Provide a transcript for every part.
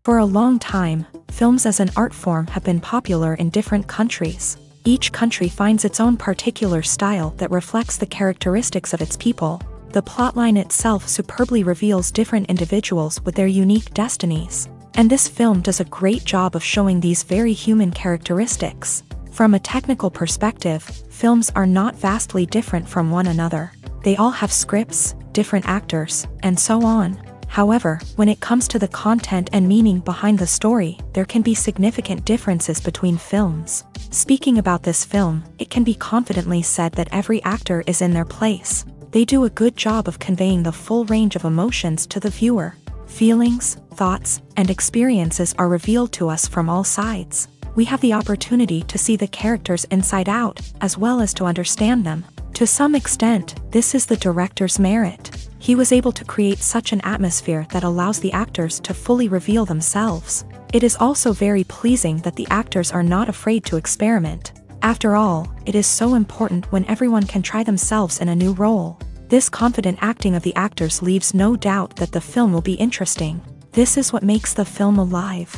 For a long time, films as an art form have been popular in different countries. Each country finds its own particular style that reflects the characteristics of its people. The plotline itself superbly reveals different individuals with their unique destinies. And this film does a great job of showing these very human characteristics. From a technical perspective, films are not vastly different from one another. They all have scripts, different actors, and so on. However, when it comes to the content and meaning behind the story, there can be significant differences between films. Speaking about this film, it can be confidently said that every actor is in their place. They do a good job of conveying the full range of emotions to the viewer. Feelings, thoughts, and experiences are revealed to us from all sides. We have the opportunity to see the characters inside out, as well as to understand them. To some extent, this is the director's merit. He was able to create such an atmosphere that allows the actors to fully reveal themselves. It is also very pleasing that the actors are not afraid to experiment. After all, it is so important when everyone can try themselves in a new role. This confident acting of the actors leaves no doubt that the film will be interesting. This is what makes the film alive.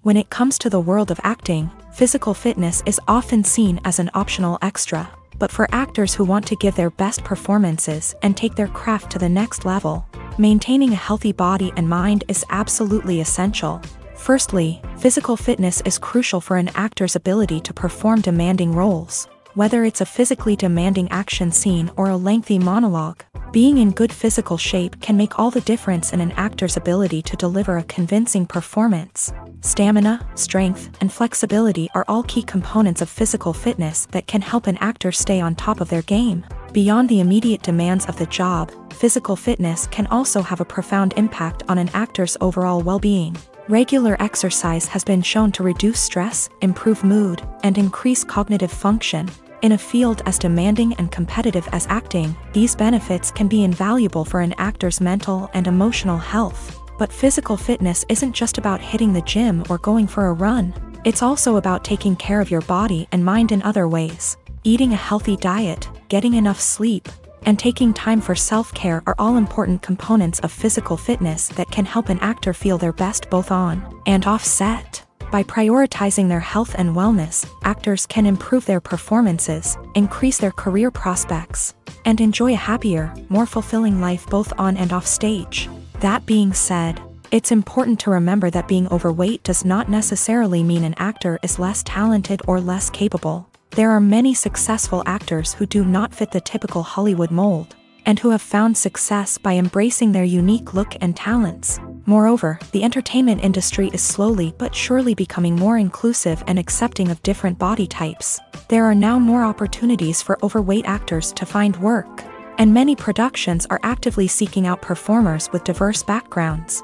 When it comes to the world of acting, physical fitness is often seen as an optional extra. But for actors who want to give their best performances and take their craft to the next level, maintaining a healthy body and mind is absolutely essential. Firstly, physical fitness is crucial for an actor's ability to perform demanding roles. Whether it's a physically demanding action scene or a lengthy monologue, being in good physical shape can make all the difference in an actor's ability to deliver a convincing performance. Stamina, strength, and flexibility are all key components of physical fitness that can help an actor stay on top of their game. Beyond the immediate demands of the job, physical fitness can also have a profound impact on an actor's overall well-being. Regular exercise has been shown to reduce stress, improve mood, and increase cognitive function. In a field as demanding and competitive as acting, these benefits can be invaluable for an actor's mental and emotional health. But physical fitness isn't just about hitting the gym or going for a run. It's also about taking care of your body and mind in other ways. Eating a healthy diet, getting enough sleep, and taking time for self-care are all important components of physical fitness that can help an actor feel their best both on and off set. By prioritizing their health and wellness, actors can improve their performances, increase their career prospects, and enjoy a happier, more fulfilling life both on and off stage. That being said, it's important to remember that being overweight does not necessarily mean an actor is less talented or less capable. There are many successful actors who do not fit the typical Hollywood mold, and who have found success by embracing their unique look and talents. Moreover, the entertainment industry is slowly but surely becoming more inclusive and accepting of different body types. There are now more opportunities for overweight actors to find work, and many productions are actively seeking out performers with diverse backgrounds.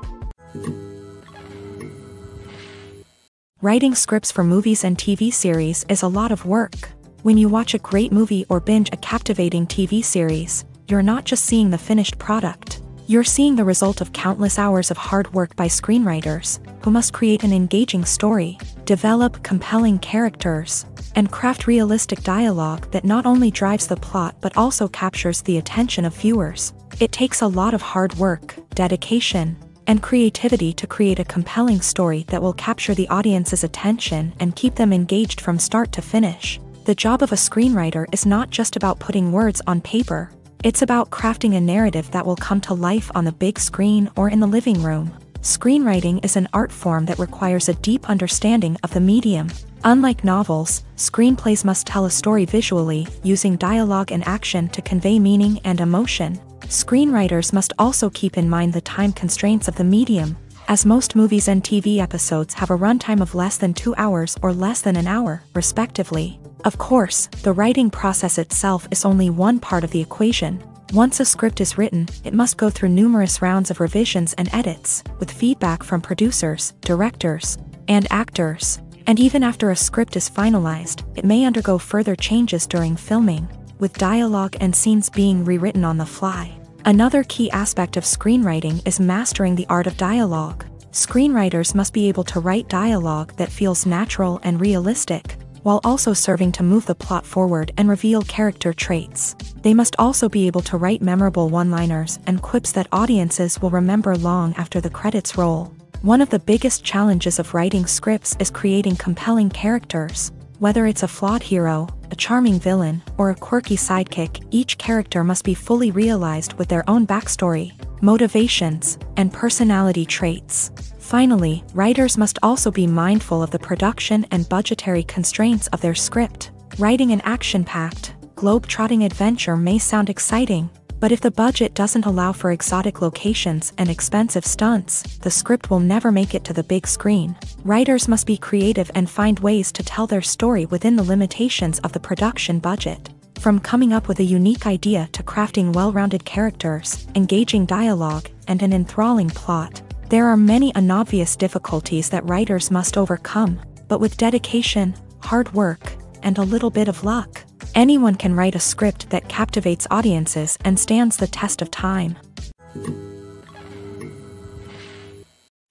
Writing scripts for movies and TV series is a lot of work. When you watch a great movie or binge a captivating TV series, you're not just seeing the finished product. You're seeing the result of countless hours of hard work by screenwriters, who must create an engaging story, develop compelling characters, and craft realistic dialogue that not only drives the plot but also captures the attention of viewers. It takes a lot of hard work, dedication, and creativity to create a compelling story that will capture the audience's attention and keep them engaged from start to finish. The job of a screenwriter is not just about putting words on paper. It's about crafting a narrative that will come to life on the big screen or in the living room. Screenwriting is an art form that requires a deep understanding of the medium. Unlike novels, screenplays must tell a story visually, using dialogue and action to convey meaning and emotion. Screenwriters must also keep in mind the time constraints of the medium, as most movies and TV episodes have a runtime of less than 2 hours or less than an hour, respectively. Of course, the writing process itself is only one part of the equation. Once a script is written, it must go through numerous rounds of revisions and edits, with feedback from producers, directors, and actors. And even after a script is finalized, it may undergo further changes during filming, with dialogue and scenes being rewritten on the fly. Another key aspect of screenwriting is mastering the art of dialogue. Screenwriters must be able to write dialogue that feels natural and realistic. while also serving to move the plot forward and reveal character traits. They must also be able to write memorable one-liners and quips that audiences will remember long after the credits roll. One of the biggest challenges of writing scripts is creating compelling characters. Whether it's a flawed hero, a charming villain, or a quirky sidekick, each character must be fully realized with their own backstory, motivations, and personality traits. Finally, writers must also be mindful of the production and budgetary constraints of their script. Writing an action-packed, globe-trotting adventure may sound exciting, but if the budget doesn't allow for exotic locations and expensive stunts, the script will never make it to the big screen. Writers must be creative and find ways to tell their story within the limitations of the production budget. From coming up with a unique idea to crafting well-rounded characters, engaging dialogue, and an enthralling plot, there are many unobvious difficulties that writers must overcome, but with dedication, hard work, and a little bit of luck, anyone can write a script that captivates audiences and stands the test of time.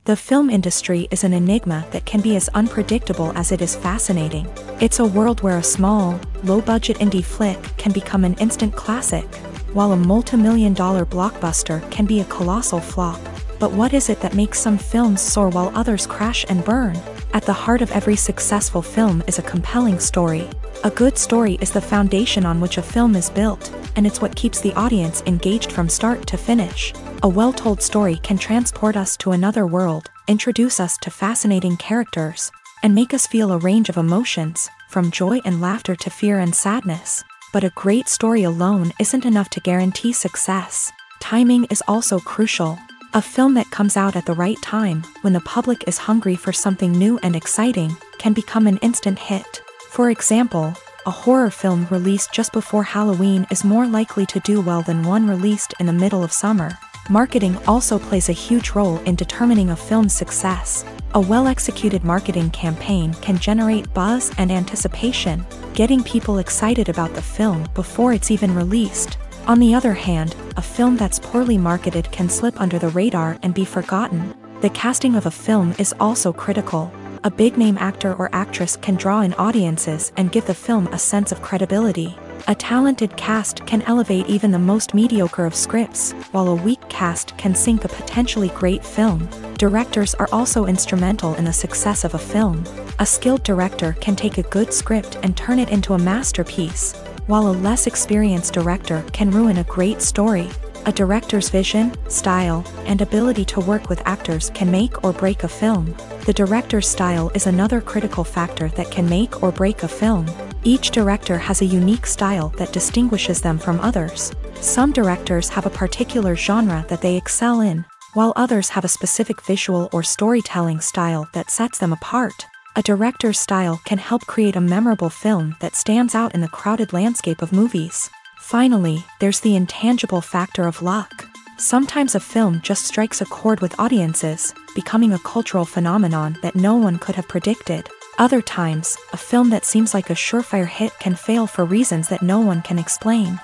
The film industry is an enigma that can be as unpredictable as it is fascinating. It's a world where a small, low-budget indie flick can become an instant classic, while a multi-million-dollar blockbuster can be a colossal flop. But what is it that makes some films soar while others crash and burn? At the heart of every successful film is a compelling story. A good story is the foundation on which a film is built, and it's what keeps the audience engaged from start to finish. A well-told story can transport us to another world, introduce us to fascinating characters, and make us feel a range of emotions, from joy and laughter to fear and sadness. But a great story alone isn't enough to guarantee success. Timing is also crucial. A film that comes out at the right time, when the public is hungry for something new and exciting, can become an instant hit. For example, a horror film released just before Halloween is more likely to do well than one released in the middle of summer. Marketing also plays a huge role in determining a film's success. A well-executed marketing campaign can generate buzz and anticipation, getting people excited about the film before it's even released. On the other hand, a film that's poorly marketed can slip under the radar and be forgotten. The casting of a film is also critical. A big-name actor or actress can draw in audiences and give the film a sense of credibility. A talented cast can elevate even the most mediocre of scripts, while a weak cast can sink a potentially great film. Directors are also instrumental in the success of a film. A skilled director can take a good script and turn it into a masterpiece, while a less experienced director can ruin a great story. A director's vision, style, and ability to work with actors can make or break a film. The director's style is another critical factor that can make or break a film. Each director has a unique style that distinguishes them from others. Some directors have a particular genre that they excel in, while others have a specific visual or storytelling style that sets them apart. A director's style can help create a memorable film that stands out in the crowded landscape of movies. Finally, there's the intangible factor of luck. Sometimes a film just strikes a chord with audiences, becoming a cultural phenomenon that no one could have predicted. Other times, a film that seems like a surefire hit can fail for reasons that no one can explain.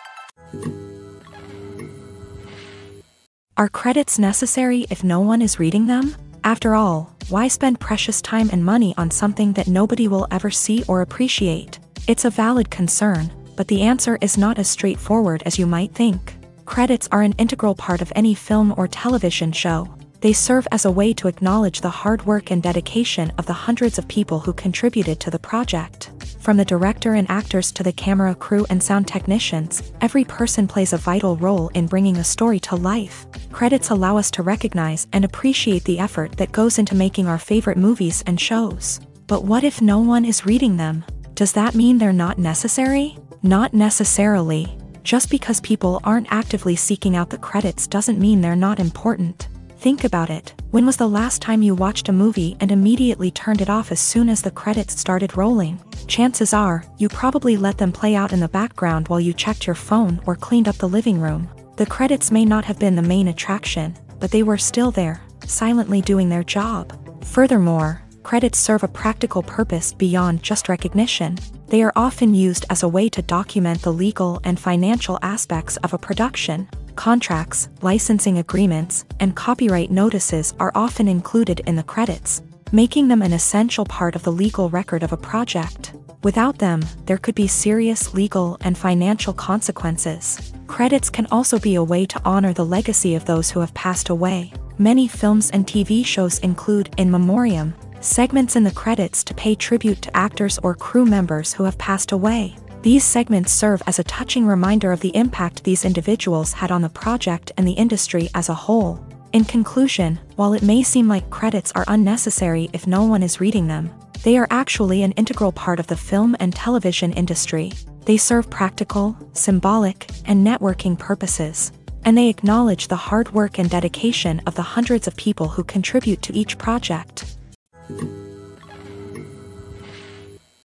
Are credits necessary if no one is reading them? After all, why spend precious time and money on something that nobody will ever see or appreciate? It's a valid concern, but the answer is not as straightforward as you might think. Credits are an integral part of any film or television show. They serve as a way to acknowledge the hard work and dedication of the hundreds of people who contributed to the project. From the director and actors to the camera crew and sound technicians, every person plays a vital role in bringing a story to life. Credits allow us to recognize and appreciate the effort that goes into making our favorite movies and shows. But what if no one is reading them? Does that mean they're not necessary? Not necessarily. Just because people aren't actively seeking out the credits doesn't mean they're not important. Think about it. When was the last time you watched a movie and immediately turned it off as soon as the credits started rolling? Chances are, you probably let them play out in the background while you checked your phone or cleaned up the living room. The credits may not have been the main attraction, but they were still there, silently doing their job. Furthermore, credits serve a practical purpose beyond just recognition. They are often used as a way to document the legal and financial aspects of a production. Contracts, licensing agreements, and copyright notices are often included in the credits, making them an essential part of the legal record of a project. Without them, there could be serious legal and financial consequences. Credits can also be a way to honor the legacy of those who have passed away. Many films and TV shows include in memoriam segments in the credits to pay tribute to actors or crew members who have passed away. These segments serve as a touching reminder of the impact these individuals had on the project and the industry as a whole. In conclusion, while it may seem like credits are unnecessary if no one is reading them, they are actually an integral part of the film and television industry. They serve practical, symbolic, and networking purposes, and they acknowledge the hard work and dedication of the hundreds of people who contribute to each project.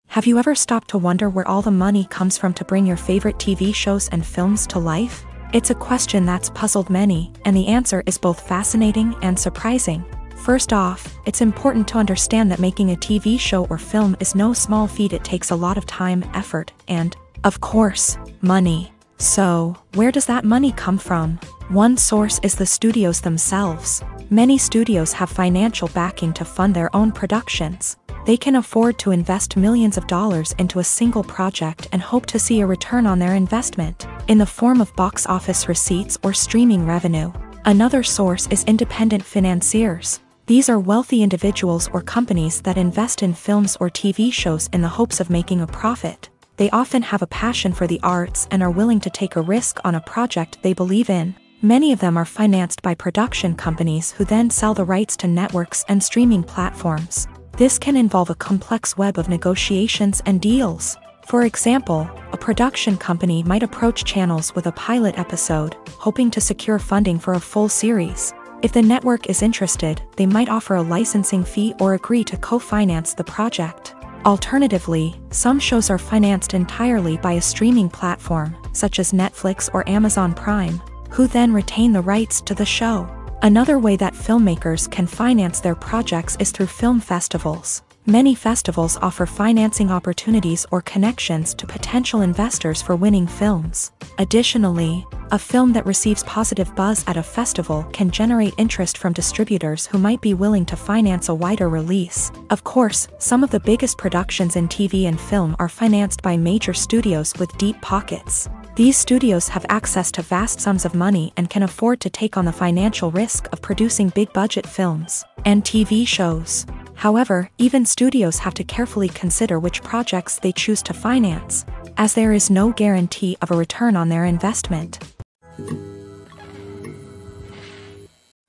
Have you ever stopped to wonder where all the money comes from to bring your favorite TV shows and films to life? It's a question that's puzzled many, and the answer is both fascinating and surprising. First off, it's important to understand that making a TV show or film is no small feat. It takes a lot of time, effort, and, of course, money. So, where does that money come from? One source is the studios themselves. Many studios have financial backing to fund their own productions. They can afford to invest millions of dollars into a single project and hope to see a return on their investment, in the form of box office receipts or streaming revenue. Another source is independent financiers. These are wealthy individuals or companies that invest in films or TV shows in the hopes of making a profit. They often have a passion for the arts and are willing to take a risk on a project they believe in. Many of them are financed by production companies who then sell the rights to networks and streaming platforms. This can involve a complex web of negotiations and deals. For example, a production company might approach channels with a pilot episode, hoping to secure funding for a full series. If the network is interested, they might offer a licensing fee or agree to co-finance the project. Alternatively, some shows are financed entirely by a streaming platform, such as Netflix or Amazon Prime, who then retain the rights to the show. Another way that filmmakers can finance their projects is through film festivals. Many festivals offer financing opportunities or connections to potential investors for winning films. Additionally, a film that receives positive buzz at a festival can generate interest from distributors who might be willing to finance a wider release. Of course, some of the biggest productions in TV and film are financed by major studios with deep pockets. These studios have access to vast sums of money and can afford to take on the financial risk of producing big-budget films and TV shows. However, even studios have to carefully consider which projects they choose to finance, as there is no guarantee of a return on their investment.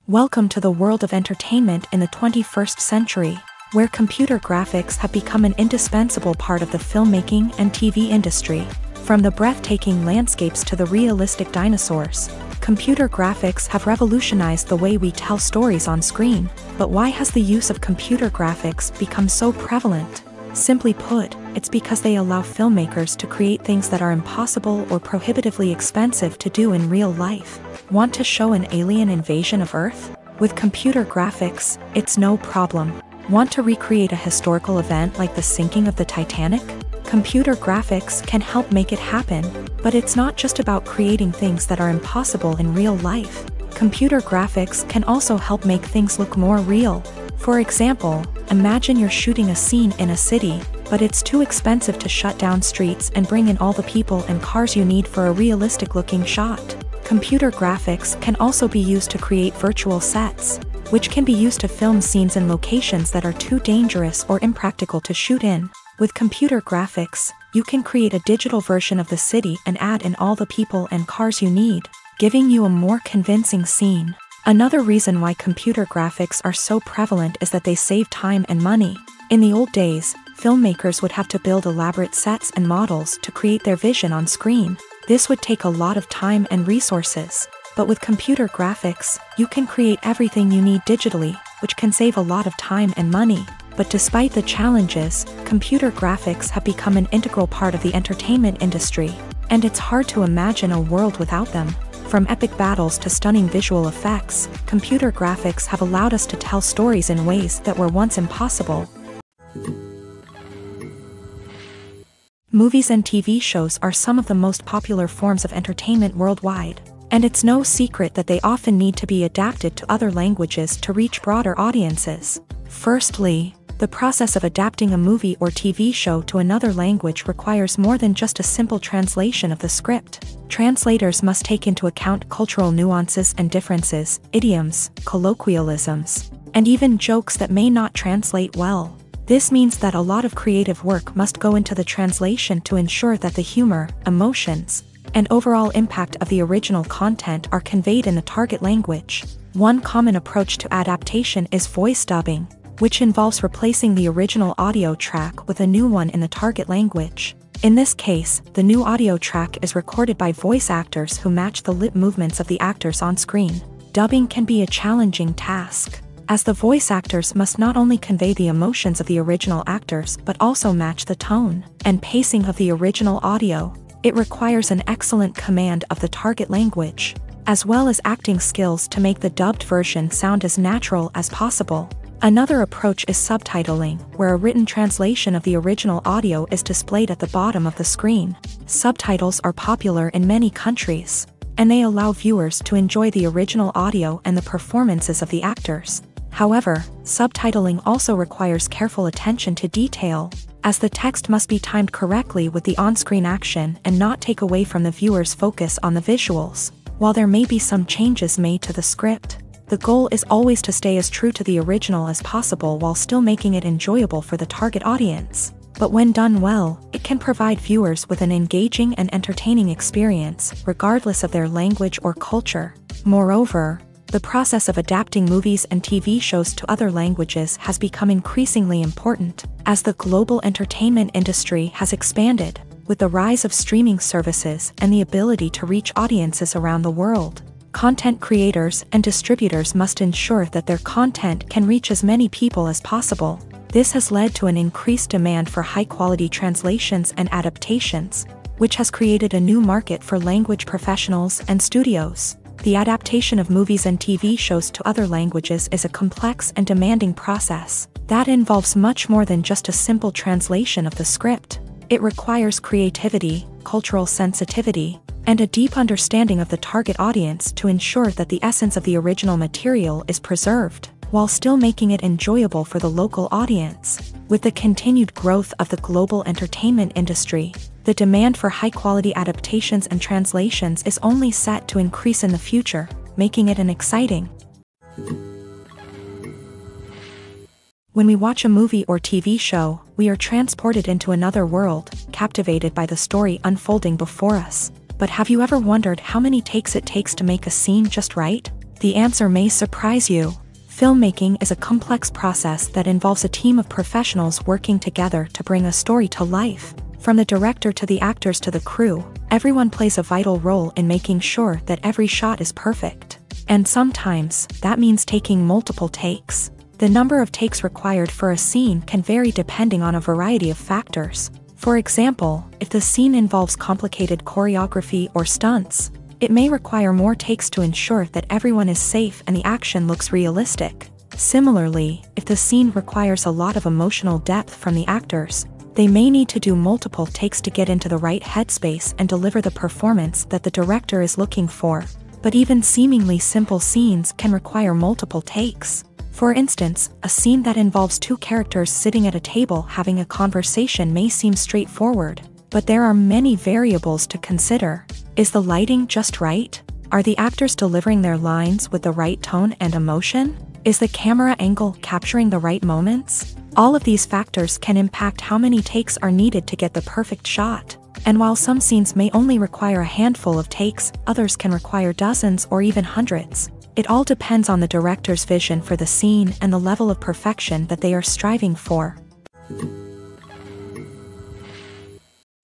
Welcome to the world of entertainment in the 21st century, where computer graphics have become an indispensable part of the filmmaking and TV industry. From the breathtaking landscapes to the realistic dinosaurs, computer graphics have revolutionized the way we tell stories on screen. But why has the use of computer graphics become so prevalent? Simply put, it's because they allow filmmakers to create things that are impossible or prohibitively expensive to do in real life. Want to show an alien invasion of Earth? With computer graphics, it's no problem. Want to recreate a historical event like the sinking of the Titanic? Computer graphics can help make it happen, but it's not just about creating things that are impossible in real life. Computer graphics can also help make things look more real. For example, imagine you're shooting a scene in a city, but it's too expensive to shut down streets and bring in all the people and cars you need for a realistic-looking shot. Computer graphics can also be used to create virtual sets, which can be used to film scenes in locations that are too dangerous or impractical to shoot in. With computer graphics, you can create a digital version of the city and add in all the people and cars you need, giving you a more convincing scene. Another reason why computer graphics are so prevalent is that they save time and money. In the old days, filmmakers would have to build elaborate sets and models to create their vision on screen. This would take a lot of time and resources. But with computer graphics, you can create everything you need digitally, which can save a lot of time and money. But despite the challenges, computer graphics have become an integral part of the entertainment industry, and it's hard to imagine a world without them. From epic battles to stunning visual effects, computer graphics have allowed us to tell stories in ways that were once impossible. Movies and TV shows are some of the most popular forms of entertainment worldwide, and it's no secret that they often need to be adapted to other languages to reach broader audiences. Firstly, The process of adapting a movie or TV show to another language requires more than just a simple translation of the script. Translators must take into account cultural nuances and differences, idioms, colloquialisms, and even jokes that may not translate well. This means that a lot of creative work must go into the translation to ensure that the humor, emotions, and overall impact of the original content are conveyed in the target language. One common approach to adaptation is voice dubbing, which involves replacing the original audio track with a new one in the target language. In this case, the new audio track is recorded by voice actors who match the lip movements of the actors on screen. Dubbing can be a challenging task, as the voice actors must not only convey the emotions of the original actors but also match the tone and pacing of the original audio. It requires an excellent command of the target language, as well as acting skills to make the dubbed version sound as natural as possible. Another approach is subtitling, where a written translation of the original audio is displayed at the bottom of the screen. Subtitles are popular in many countries, and they allow viewers to enjoy the original audio and the performances of the actors. However, subtitling also requires careful attention to detail, as the text must be timed correctly with the on-screen action and not take away from the viewer's focus on the visuals. While there may be some changes made to the script, the goal is always to stay as true to the original as possible while still making it enjoyable for the target audience. But when done well, it can provide viewers with an engaging and entertaining experience, regardless of their language or culture. Moreover, the process of adapting movies and TV shows to other languages has become increasingly important, as the global entertainment industry has expanded, with the rise of streaming services and the ability to reach audiences around the world. Content creators and distributors must ensure that their content can reach as many people as possible. This has led to an increased demand for high-quality translations and adaptations, which has created a new market for language professionals and studios. The adaptation of movies and TV shows to other languages is a complex and demanding process that involves much more than just a simple translation of the script. It requires creativity, cultural sensitivity, and a deep understanding of the target audience to ensure that the essence of the original material is preserved, while still making it enjoyable for the local audience. With the continued growth of the global entertainment industry, the demand for high-quality adaptations and translations is only set to increase in the future, making it an exciting. When we watch a movie or TV show, we are transported into another world, captivated by the story unfolding before us. But have you ever wondered how many takes it takes to make a scene just right? The answer may surprise you. Filmmaking is a complex process that involves a team of professionals working together to bring a story to life. From the director to the actors to the crew, everyone plays a vital role in making sure that every shot is perfect. And sometimes, that means taking multiple takes. The number of takes required for a scene can vary depending on a variety of factors. For example, if the scene involves complicated choreography or stunts, it may require more takes to ensure that everyone is safe and the action looks realistic. Similarly, if the scene requires a lot of emotional depth from the actors, they may need to do multiple takes to get into the right headspace and deliver the performance that the director is looking for. But even seemingly simple scenes can require multiple takes. For instance, a scene that involves two characters sitting at a table having a conversation may seem straightforward, but there are many variables to consider. Is the lighting just right? Are the actors delivering their lines with the right tone and emotion? Is the camera angle capturing the right moments? All of these factors can impact how many takes are needed to get the perfect shot. And while some scenes may only require a handful of takes, others can require dozens or even hundreds. It all depends on the director's vision for the scene and the level of perfection that they are striving for.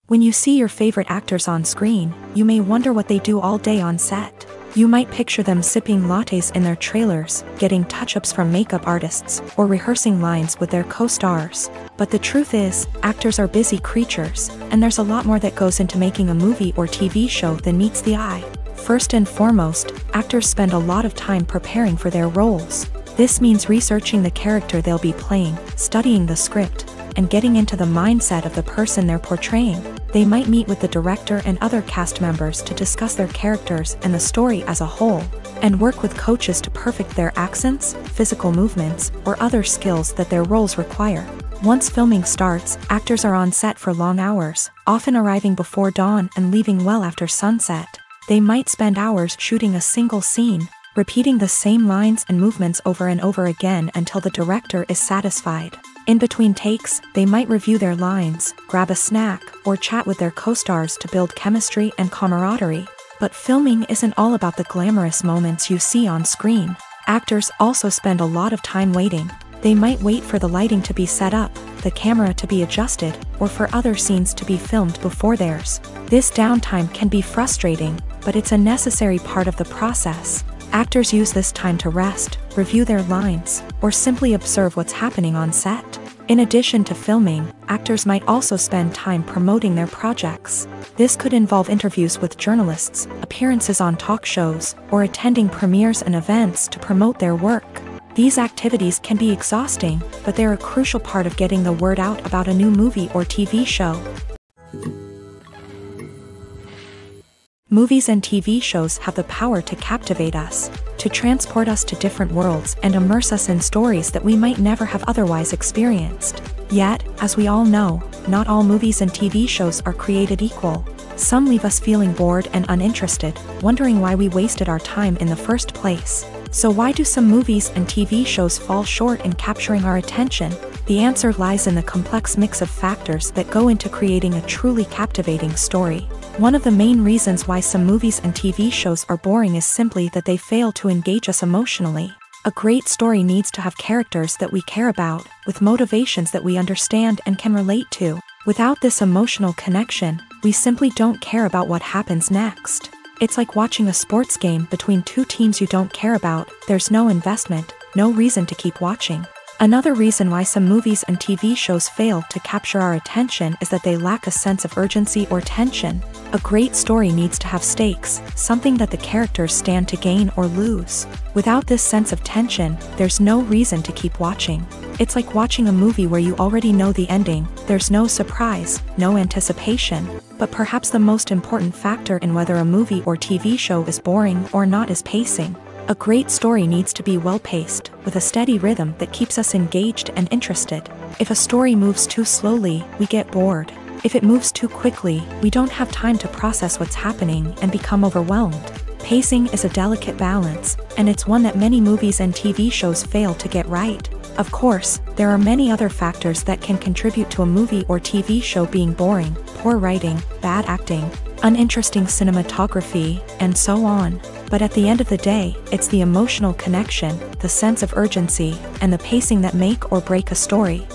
When you see your favorite actors on screen, you may wonder what they do all day on set. You might picture them sipping lattes in their trailers, getting touch-ups from makeup artists, or rehearsing lines with their co-stars. But the truth is, actors are busy creatures, and there's a lot more that goes into making a movie or TV show than meets the eye. First and foremost, actors spend a lot of time preparing for their roles. This means researching the character they'll be playing, studying the script, and getting into the mindset of the person they're portraying. They might meet with the director and other cast members to discuss their characters and the story as a whole. and work with coaches to perfect their accents, physical movements, or other skills that their roles require. Once filming starts, actors are on set for long hours, often arriving before dawn and leaving well after sunset. They might spend hours shooting a single scene, repeating the same lines and movements over and over again until the director is satisfied. In between takes, they might review their lines, grab a snack, or chat with their co-stars to build chemistry and camaraderie. But filming isn't all about the glamorous moments you see on screen. Actors also spend a lot of time waiting. They might wait for the lighting to be set up, the camera to be adjusted, or for other scenes to be filmed before theirs. This downtime can be frustrating, but it's a necessary part of the process. Actors use this time to rest, review their lines, or simply observe what's happening on set. In addition to filming, actors might also spend time promoting their projects. This could involve interviews with journalists, appearances on talk shows, or attending premieres and events to promote their work. These activities can be exhausting, but they're a crucial part of getting the word out about a new movie or TV show. Movies and TV shows have the power to captivate us, to transport us to different worlds and immerse us in stories that we might never have otherwise experienced. Yet, as we all know, not all movies and TV shows are created equal. Some leave us feeling bored and uninterested, wondering why we wasted our time in the first place. So why do some movies and TV shows fall short in capturing our attention? The answer lies in the complex mix of factors that go into creating a truly captivating story. One of the main reasons why some movies and TV shows are boring is simply that they fail to engage us emotionally. A great story needs to have characters that we care about, with motivations that we understand and can relate to. Without this emotional connection, we simply don't care about what happens next. It's like watching a sports game between two teams you don't care about. There's no investment, no reason to keep watching. Another reason why some movies and TV shows fail to capture our attention is that they lack a sense of urgency or tension. A great story needs to have stakes, something that the characters stand to gain or lose. Without this sense of tension, there's no reason to keep watching. It's like watching a movie where you already know the ending. There's no surprise, no anticipation. But perhaps the most important factor in whether a movie or TV show is boring or not is pacing. A great story needs to be well-paced, with a steady rhythm that keeps us engaged and interested. If a story moves too slowly, we get bored. If it moves too quickly, we don't have time to process what's happening and become overwhelmed. Pacing is a delicate balance, and it's one that many movies and TV shows fail to get right. Of course, there are many other factors that can contribute to a movie or TV show being boring: poor writing, bad acting, uninteresting cinematography, and so on. But at the end of the day, it's the emotional connection, the sense of urgency, and the pacing that make or break a story.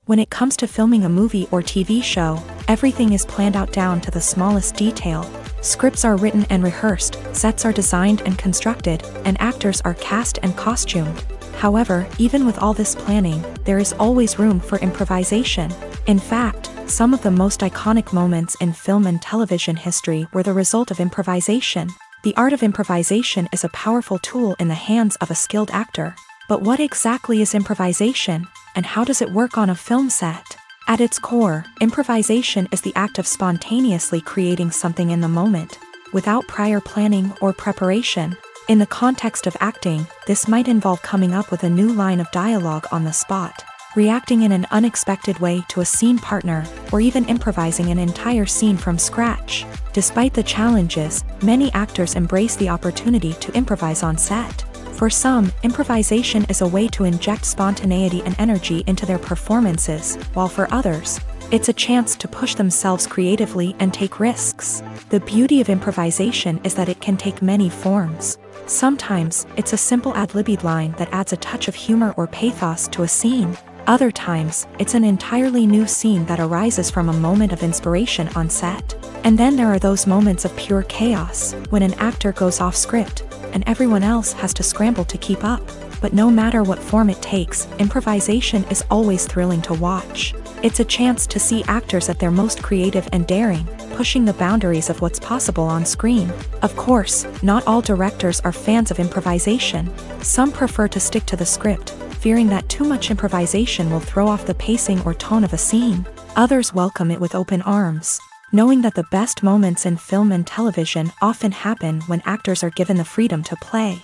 When it comes to filming a movie or TV show, everything is planned out down to the smallest detail. Scripts are written and rehearsed, sets are designed and constructed, and actors are cast and costumed. However, even with all this planning, there is always room for improvisation. In fact, some of the most iconic moments in film and television history were the result of improvisation. The art of improvisation is a powerful tool in the hands of a skilled actor. But what exactly is improvisation, and how does it work on a film set? At its core, improvisation is the act of spontaneously creating something in the moment, without prior planning or preparation. In the context of acting, this might involve coming up with a new line of dialogue on the spot, reacting in an unexpected way to a scene partner, or even improvising an entire scene from scratch. Despite the challenges, many actors embrace the opportunity to improvise on set. For some, improvisation is a way to inject spontaneity and energy into their performances, while for others, it's a chance to push themselves creatively and take risks. The beauty of improvisation is that it can take many forms. Sometimes, it's a simple ad-libbed line that adds a touch of humor or pathos to a scene. Other times, it's an entirely new scene that arises from a moment of inspiration on set. And then there are those moments of pure chaos, when an actor goes off script, and everyone else has to scramble to keep up. But no matter what form it takes, improvisation is always thrilling to watch. It's a chance to see actors at their most creative and daring, pushing the boundaries of what's possible on screen. Of course, not all directors are fans of improvisation. Some prefer to stick to the script, fearing that too much improvisation will throw off the pacing or tone of a scene. Others welcome it with open arms. knowing that the best moments in film and television often happen when actors are given the freedom to play.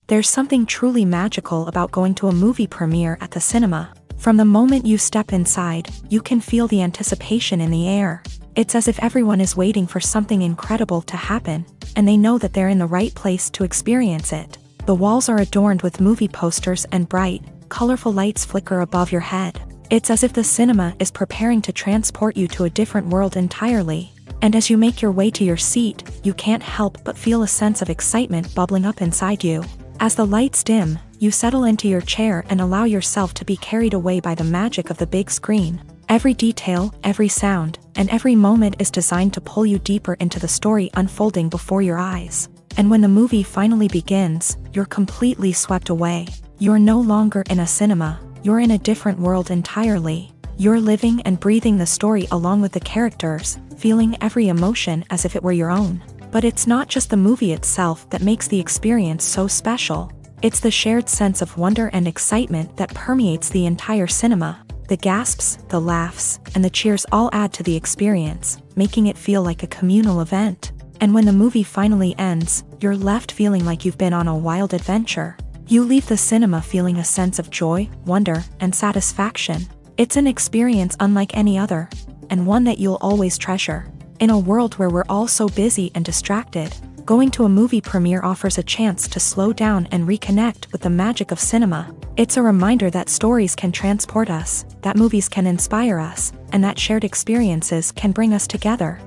There's something truly magical about going to a movie premiere at the cinema. From the moment you step inside, you can feel the anticipation in the air. It's as if everyone is waiting for something incredible to happen, and they know that they're in the right place to experience it. The walls are adorned with movie posters and bright, colorful lights flicker above your head. It's as if the cinema is preparing to transport you to a different world entirely. And as you make your way to your seat, you can't help but feel a sense of excitement bubbling up inside you. As the lights dim, you settle into your chair and allow yourself to be carried away by the magic of the big screen. Every detail, every sound, and every moment is designed to pull you deeper into the story unfolding before your eyes. And when the movie finally begins, you're completely swept away. You're no longer in a cinema, you're in a different world entirely. You're living and breathing the story along with the characters, feeling every emotion as if it were your own. But it's not just the movie itself that makes the experience so special. It's the shared sense of wonder and excitement that permeates the entire cinema. The gasps, the laughs, and the cheers all add to the experience, making it feel like a communal event. And when the movie finally ends, you're left feeling like you've been on a wild adventure. You leave the cinema feeling a sense of joy, wonder, and satisfaction. It's an experience unlike any other, and one that you'll always treasure. In a world where we're all so busy and distracted, going to a movie premiere offers a chance to slow down and reconnect with the magic of cinema. It's a reminder that stories can transport us, that movies can inspire us, and that shared experiences can bring us together.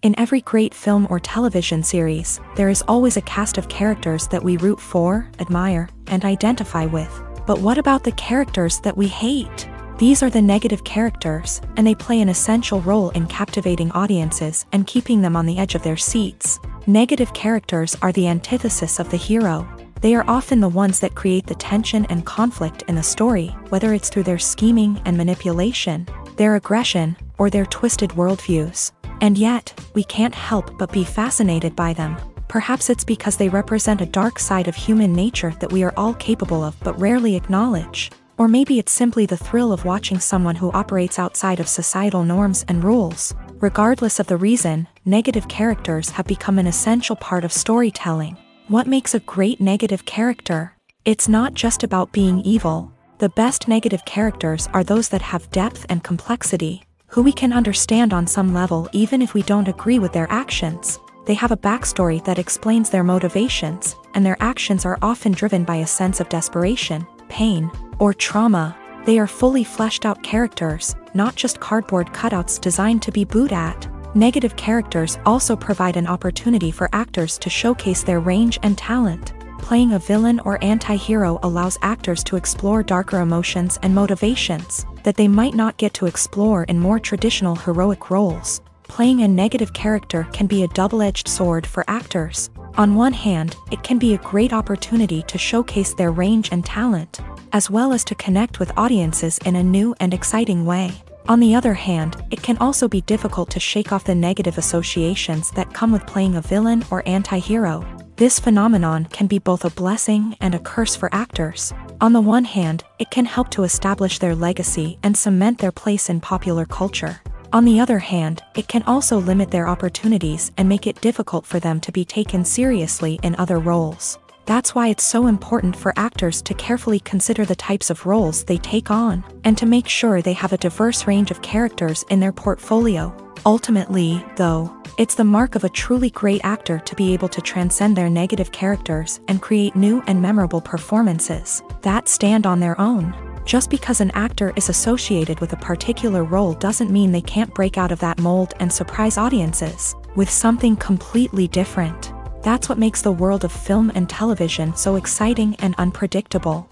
In every great film or television series, there is always a cast of characters that we root for, admire, and identify with. But what about the characters that we hate? These are the negative characters, and they play an essential role in captivating audiences and keeping them on the edge of their seats. Negative characters are the antithesis of the hero. They are often the ones that create the tension and conflict in the story, whether it's through their scheming and manipulation, their aggression, or their twisted worldviews. And yet, we can't help but be fascinated by them. Perhaps it's because they represent a dark side of human nature that we are all capable of but rarely acknowledge. Or maybe it's simply the thrill of watching someone who operates outside of societal norms and rules. Regardless of the reason, negative characters have become an essential part of storytelling. What makes a great negative character? It's not just about being evil. The best negative characters are those that have depth and complexity, who we can understand on some level even if we don't agree with their actions. They have a backstory that explains their motivations, and their actions are often driven by a sense of desperation, pain, or trauma. They are fully fleshed out characters, not just cardboard cutouts designed to be booed at. Negative characters also provide an opportunity for actors to showcase their range and talent. Playing a villain or anti-hero allows actors to explore darker emotions and motivations that they might not get to explore in more traditional heroic roles. Playing a negative character can be a double-edged sword for actors. On one hand, it can be a great opportunity to showcase their range and talent, as well as to connect with audiences in a new and exciting way. On the other hand, it can also be difficult to shake off the negative associations that come with playing a villain or anti-hero. This phenomenon can be both a blessing and a curse for actors. On the one hand, it can help to establish their legacy and cement their place in popular culture. On the other hand, it can also limit their opportunities and make it difficult for them to be taken seriously in other roles. That's why it's so important for actors to carefully consider the types of roles they take on, and to make sure they have a diverse range of characters in their portfolio. Ultimately, though, it's the mark of a truly great actor to be able to transcend their negative characters and create new and memorable performances that stand on their own. Just because an actor is associated with a particular role doesn't mean they can't break out of that mold and surprise audiences with something completely different. That's what makes the world of film and television so exciting and unpredictable.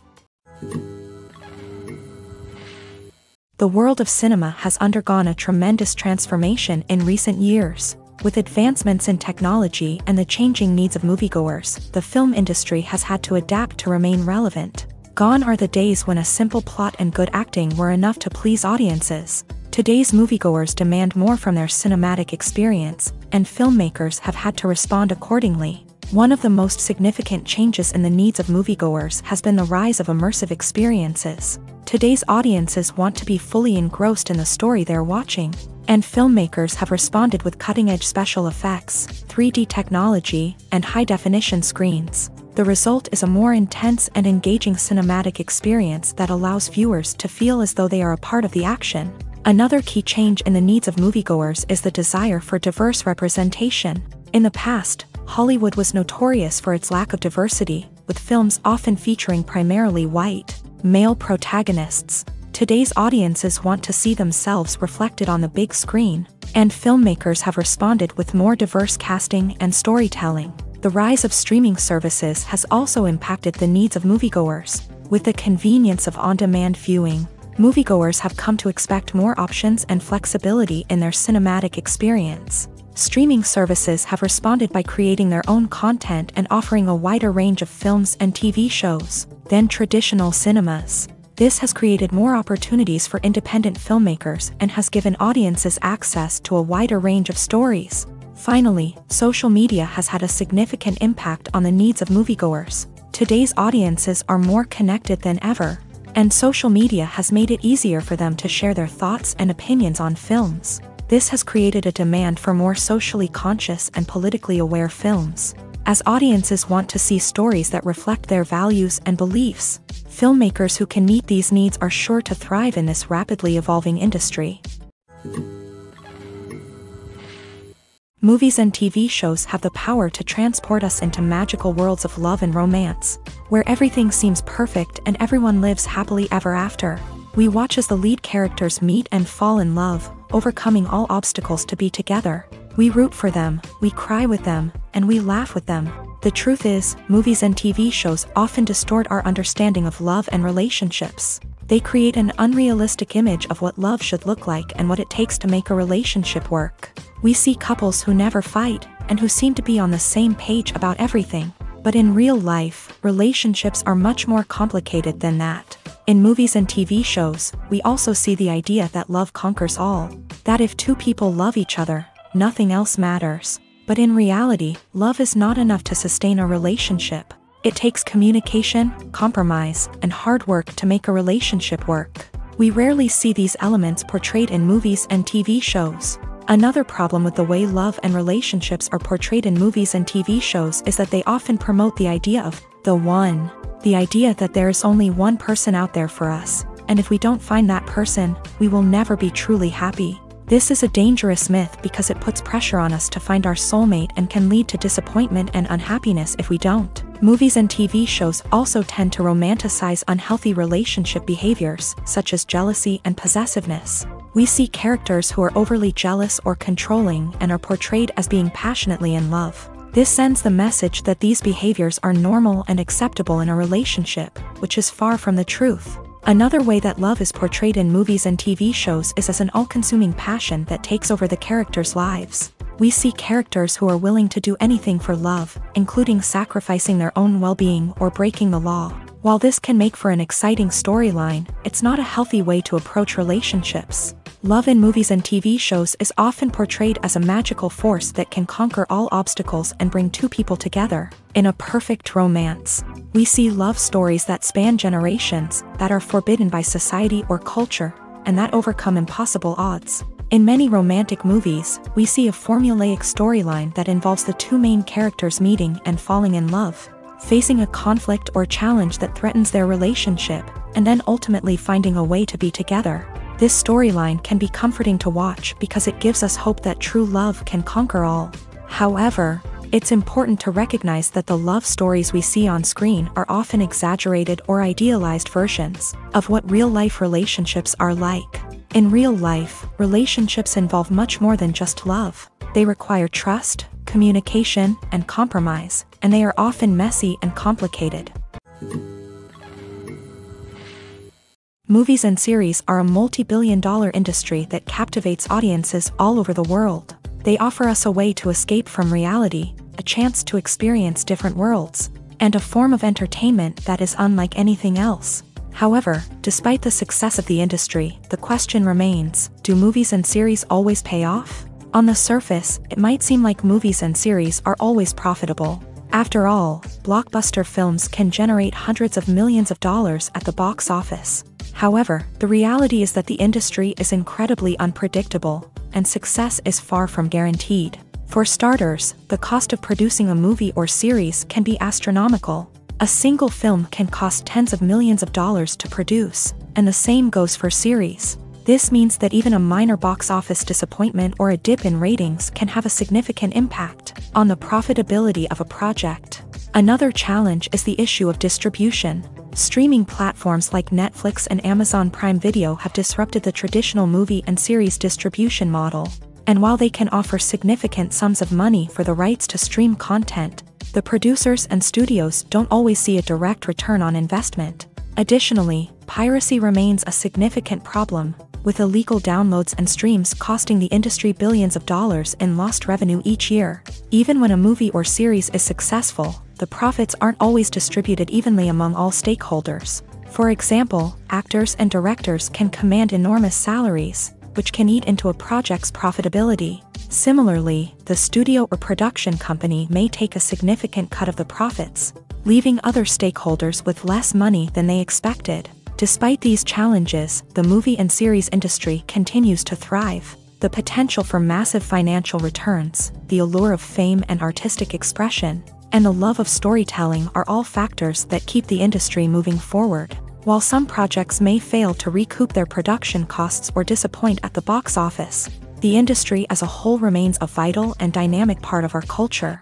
The world of cinema has undergone a tremendous transformation in recent years. With advancements in technology and the changing needs of moviegoers, the film industry has had to adapt to remain relevant. Gone are the days when a simple plot and good acting were enough to please audiences. Today's moviegoers demand more from their cinematic experience, and filmmakers have had to respond accordingly. One of the most significant changes in the needs of moviegoers has been the rise of immersive experiences. Today's audiences want to be fully engrossed in the story they're watching, and filmmakers have responded with cutting-edge special effects, 3D technology, and high-definition screens. The result is a more intense and engaging cinematic experience that allows viewers to feel as though they are a part of the action. Another key change in the needs of moviegoers is the desire for diverse representation. In the past, Hollywood was notorious for its lack of diversity, with films often featuring primarily white, male protagonists. Today's audiences want to see themselves reflected on the big screen, and filmmakers have responded with more diverse casting and storytelling. The rise of streaming services has also impacted the needs of moviegoers. With the convenience of on-demand viewing, moviegoers have come to expect more options and flexibility in their cinematic experience. Streaming services have responded by creating their own content and offering a wider range of films and TV shows than traditional cinemas. This has created more opportunities for independent filmmakers and has given audiences access to a wider range of stories. Finally, social media has had a significant impact on the needs of moviegoers. Today's audiences are more connected than ever, and social media has made it easier for them to share their thoughts and opinions on films. This has created a demand for more socially conscious and politically aware films. As audiences want to see stories that reflect their values and beliefs, filmmakers who can meet these needs are sure to thrive in this rapidly evolving industry. Movies and TV shows have the power to transport us into magical worlds of love and romance, where everything seems perfect and everyone lives happily ever after. We watch as the lead characters meet and fall in love, overcoming all obstacles to be together. We root for them, we cry with them, and we laugh with them. The truth is, movies and TV shows often distort our understanding of love and relationships. They create an unrealistic image of what love should look like and what it takes to make a relationship work. We see couples who never fight, and who seem to be on the same page about everything. But in real life, relationships are much more complicated than that. In movies and TV shows, we also see the idea that love conquers all. That if two people love each other, nothing else matters. But in reality, love is not enough to sustain a relationship. It takes communication, compromise, and hard work to make a relationship work. We rarely see these elements portrayed in movies and TV shows. Another problem with the way love and relationships are portrayed in movies and TV shows is that they often promote the idea of the one. The idea that there is only one person out there for us, and if we don't find that person, we will never be truly happy. This is a dangerous myth because it puts pressure on us to find our soulmate and can lead to disappointment and unhappiness if we don't. Movies and TV shows also tend to romanticize unhealthy relationship behaviors, such as jealousy and possessiveness. We see characters who are overly jealous or controlling and are portrayed as being passionately in love. This sends the message that these behaviors are normal and acceptable in a relationship, which is far from the truth. Another way that love is portrayed in movies and TV shows is as an all-consuming passion that takes over the characters' lives. We see characters who are willing to do anything for love, including sacrificing their own well-being or breaking the law. While this can make for an exciting storyline, it's not a healthy way to approach relationships. Love in movies and TV shows is often portrayed as a magical force that can conquer all obstacles and bring two people together. In a perfect romance, we see love stories that span generations, that are forbidden by society or culture, and that overcome impossible odds. In many romantic movies, we see a formulaic storyline that involves the two main characters meeting and falling in love, facing a conflict or challenge that threatens their relationship, and then ultimately finding a way to be together. This storyline can be comforting to watch because it gives us hope that true love can conquer all. However, it's important to recognize that the love stories we see on screen are often exaggerated or idealized versions of what real-life relationships are like. In real life, relationships involve much more than just love. They require trust, communication, and compromise, and they are often messy and complicated. Movies and series are a multi-billion-dollar industry that captivates audiences all over the world. They offer us a way to escape from reality, a chance to experience different worlds, and a form of entertainment that is unlike anything else. However, despite the success of the industry, the question remains, do movies and series always pay off? On the surface, it might seem like movies and series are always profitable. After all, blockbuster films can generate hundreds of millions of dollars at the box office. However, the reality is that the industry is incredibly unpredictable, and success is far from guaranteed. For starters, the cost of producing a movie or series can be astronomical. A single film can cost tens of millions of dollars to produce, and the same goes for series. This means that even a minor box office disappointment or a dip in ratings can have a significant impact on the profitability of a project. Another challenge is the issue of distribution. Streaming platforms like Netflix and Amazon Prime Video have disrupted the traditional movie and series distribution model. And while they can offer significant sums of money for the rights to stream content, the producers and studios don't always see a direct return on investment. Additionally, piracy remains a significant problem, with illegal downloads and streams costing the industry billions of dollars in lost revenue each year. Even when a movie or series is successful, the profits aren't always distributed evenly among all stakeholders. For example, actors and directors can command enormous salaries, which can eat into a project's profitability. Similarly, the studio or production company may take a significant cut of the profits, leaving other stakeholders with less money than they expected. Despite these challenges, the movie and series industry continues to thrive. The potential for massive financial returns, the allure of fame and artistic expression, and the love of storytelling are all factors that keep the industry moving forward. While some projects may fail to recoup their production costs or disappoint at the box office, the industry as a whole remains a vital and dynamic part of our culture.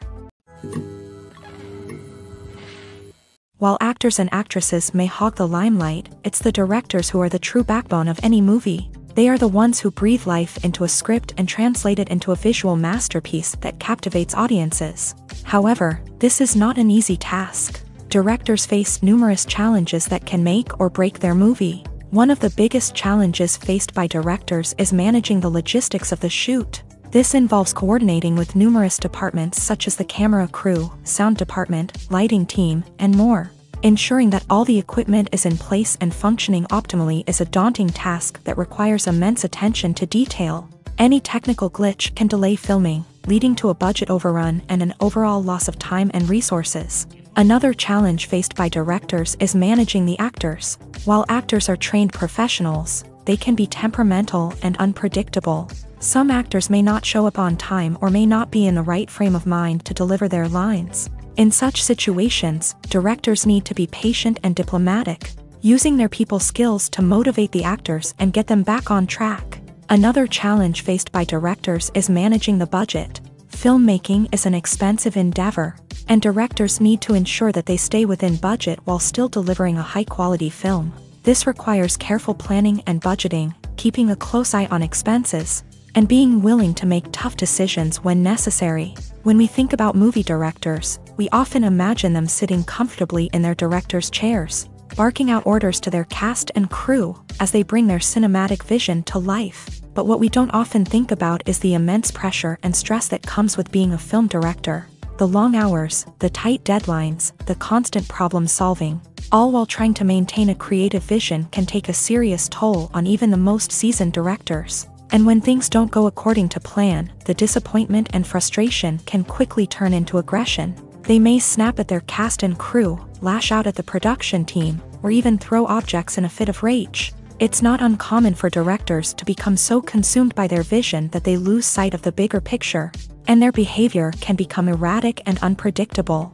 While actors and actresses may hog the limelight, it's the directors who are the true backbone of any movie. They are the ones who breathe life into a script and translate it into a visual masterpiece that captivates audiences. However, this is not an easy task. Directors face numerous challenges that can make or break their movie. One of the biggest challenges faced by directors is managing the logistics of the shoot. This involves coordinating with numerous departments such as the camera crew, sound department, lighting team, and more. Ensuring that all the equipment is in place and functioning optimally is a daunting task that requires immense attention to detail. Any technical glitch can delay filming, leading to a budget overrun and an overall loss of time and resources. Another challenge faced by directors is managing the actors. While actors are trained professionals, they can be temperamental and unpredictable. Some actors may not show up on time or may not be in the right frame of mind to deliver their lines. In such situations, directors need to be patient and diplomatic, using their people skills to motivate the actors and get them back on track. Another challenge faced by directors is managing the budget. Filmmaking is an expensive endeavor, and directors need to ensure that they stay within budget while still delivering a high-quality film. This requires careful planning and budgeting, keeping a close eye on expenses, and being willing to make tough decisions when necessary. When we think about movie directors, we often imagine them sitting comfortably in their director's chairs, barking out orders to their cast and crew as they bring their cinematic vision to life. But what we don't often think about is the immense pressure and stress that comes with being a film director. The long hours, the tight deadlines, the constant problem solving, all while trying to maintain a creative vision can take a serious toll on even the most seasoned directors. And when things don't go according to plan, the disappointment and frustration can quickly turn into aggression. They may snap at their cast and crew, lash out at the production team, or even throw objects in a fit of rage. It's not uncommon for directors to become so consumed by their vision that they lose sight of the bigger picture, and their behavior can become erratic and unpredictable.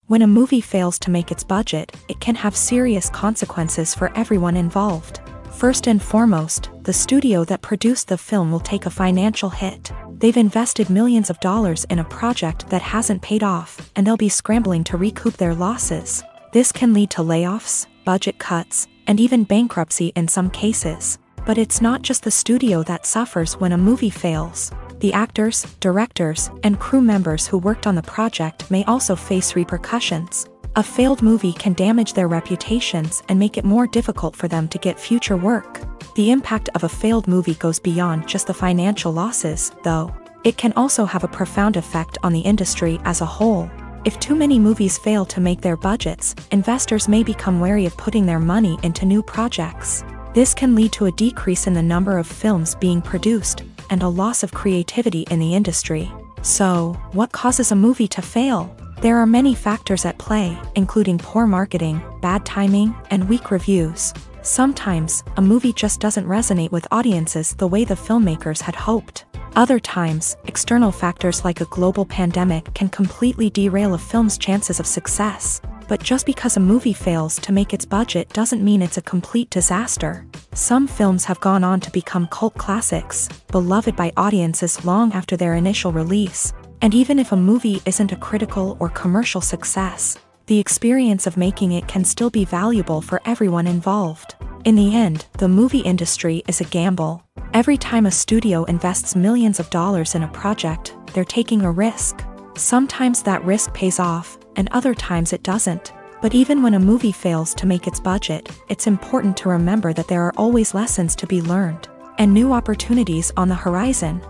When a movie fails to make its budget, it can have serious consequences for everyone involved. First and foremost, the studio that produced the film will take a financial hit. They've invested millions of dollars in a project that hasn't paid off, and they'll be scrambling to recoup their losses. This can lead to layoffs, budget cuts, and even bankruptcy in some cases. But it's not just the studio that suffers when a movie fails. The actors, directors, and crew members who worked on the project may also face repercussions. A failed movie can damage their reputations and make it more difficult for them to get future work. The impact of a failed movie goes beyond just the financial losses, though. It can also have a profound effect on the industry as a whole. If too many movies fail to make their budgets, investors may become wary of putting their money into new projects. This can lead to a decrease in the number of films being produced, and a loss of creativity in the industry. So, what causes a movie to fail? There are many factors at play, including poor marketing, bad timing, and weak reviews. Sometimes, a movie just doesn't resonate with audiences the way the filmmakers had hoped. Other times, external factors like a global pandemic can completely derail a film's chances of success. But just because a movie fails to make its budget doesn't mean it's a complete disaster. Some films have gone on to become cult classics, beloved by audiences long after their initial release. And even if a movie isn't a critical or commercial success, the experience of making it can still be valuable for everyone involved. In the end, the movie industry is a gamble. Every time a studio invests millions of dollars in a project, they're taking a risk. Sometimes that risk pays off, and other times it doesn't. But even when a movie fails to make its budget, it's important to remember that there are always lessons to be learned, and new opportunities on the horizon.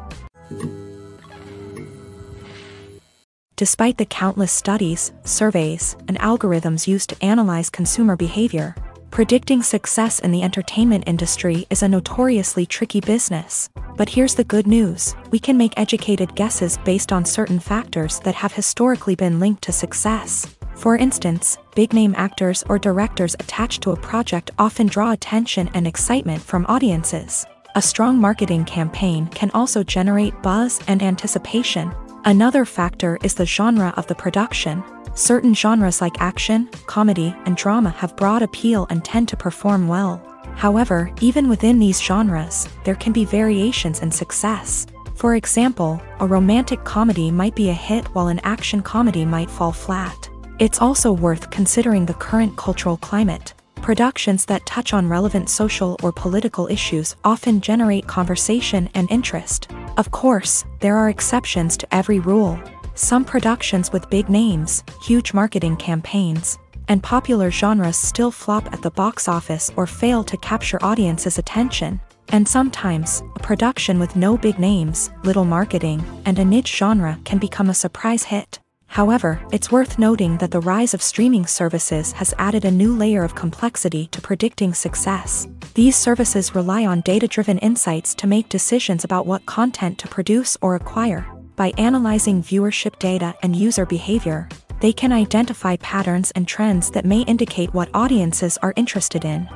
Despite the countless studies, surveys, and algorithms used to analyze consumer behavior, predicting success in the entertainment industry is a notoriously tricky business. But here's the good news: we can make educated guesses based on certain factors that have historically been linked to success. For instance, big-name actors or directors attached to a project often draw attention and excitement from audiences. A strong marketing campaign can also generate buzz and anticipation. Another factor is the genre of the production. Certain genres like action, comedy, and drama have broad appeal and tend to perform well. However, even within these genres, there can be variations in success. For example, a romantic comedy might be a hit while an action comedy might fall flat. It's also worth considering the current cultural climate. Productions that touch on relevant social or political issues often generate conversation and interest. Of course, there are exceptions to every rule. Some productions with big names, huge marketing campaigns, and popular genres still flop at the box office or fail to capture audiences' attention. And sometimes, a production with no big names, little marketing, and a niche genre can become a surprise hit. However, it's worth noting that the rise of streaming services has added a new layer of complexity to predicting success. These services rely on data-driven insights to make decisions about what content to produce or acquire. By analyzing viewership data and user behavior, they can identify patterns and trends that may indicate what audiences are interested in.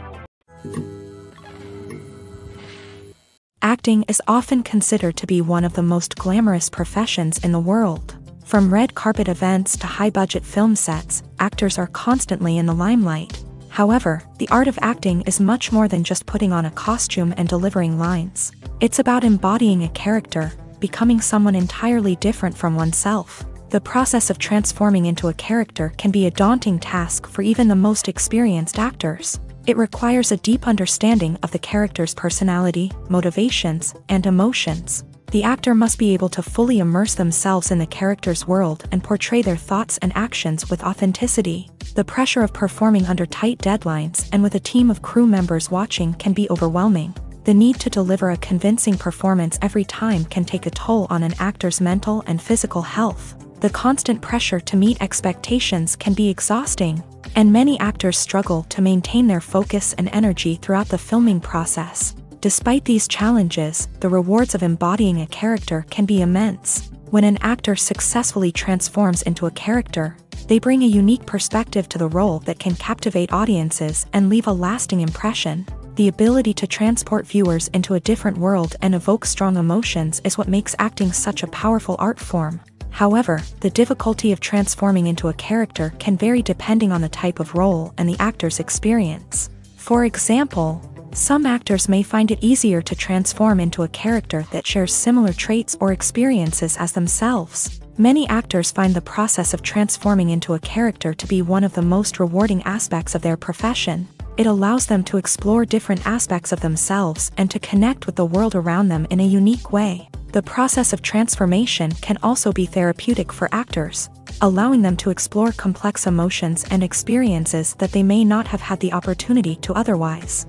Acting is often considered to be one of the most glamorous professions in the world. From red carpet events to high-budget film sets, actors are constantly in the limelight. However, the art of acting is much more than just putting on a costume and delivering lines. It's about embodying a character, becoming someone entirely different from oneself. The process of transforming into a character can be a daunting task for even the most experienced actors. It requires a deep understanding of the character's personality, motivations, and emotions. The actor must be able to fully immerse themselves in the character's world and portray their thoughts and actions with authenticity. The pressure of performing under tight deadlines and with a team of crew members watching can be overwhelming. The need to deliver a convincing performance every time can take a toll on an actor's mental and physical health. The constant pressure to meet expectations can be exhausting, and many actors struggle to maintain their focus and energy throughout the filming process. Despite these challenges, the rewards of embodying a character can be immense. When an actor successfully transforms into a character, they bring a unique perspective to the role that can captivate audiences and leave a lasting impression. The ability to transport viewers into a different world and evoke strong emotions is what makes acting such a powerful art form. However, the difficulty of transforming into a character can vary depending on the type of role and the actor's experience. For example, some actors may find it easier to transform into a character that shares similar traits or experiences as themselves. Many actors find the process of transforming into a character to be one of the most rewarding aspects of their profession. It allows them to explore different aspects of themselves and to connect with the world around them in a unique way. The process of transformation can also be therapeutic for actors, allowing them to explore complex emotions and experiences that they may not have had the opportunity to otherwise.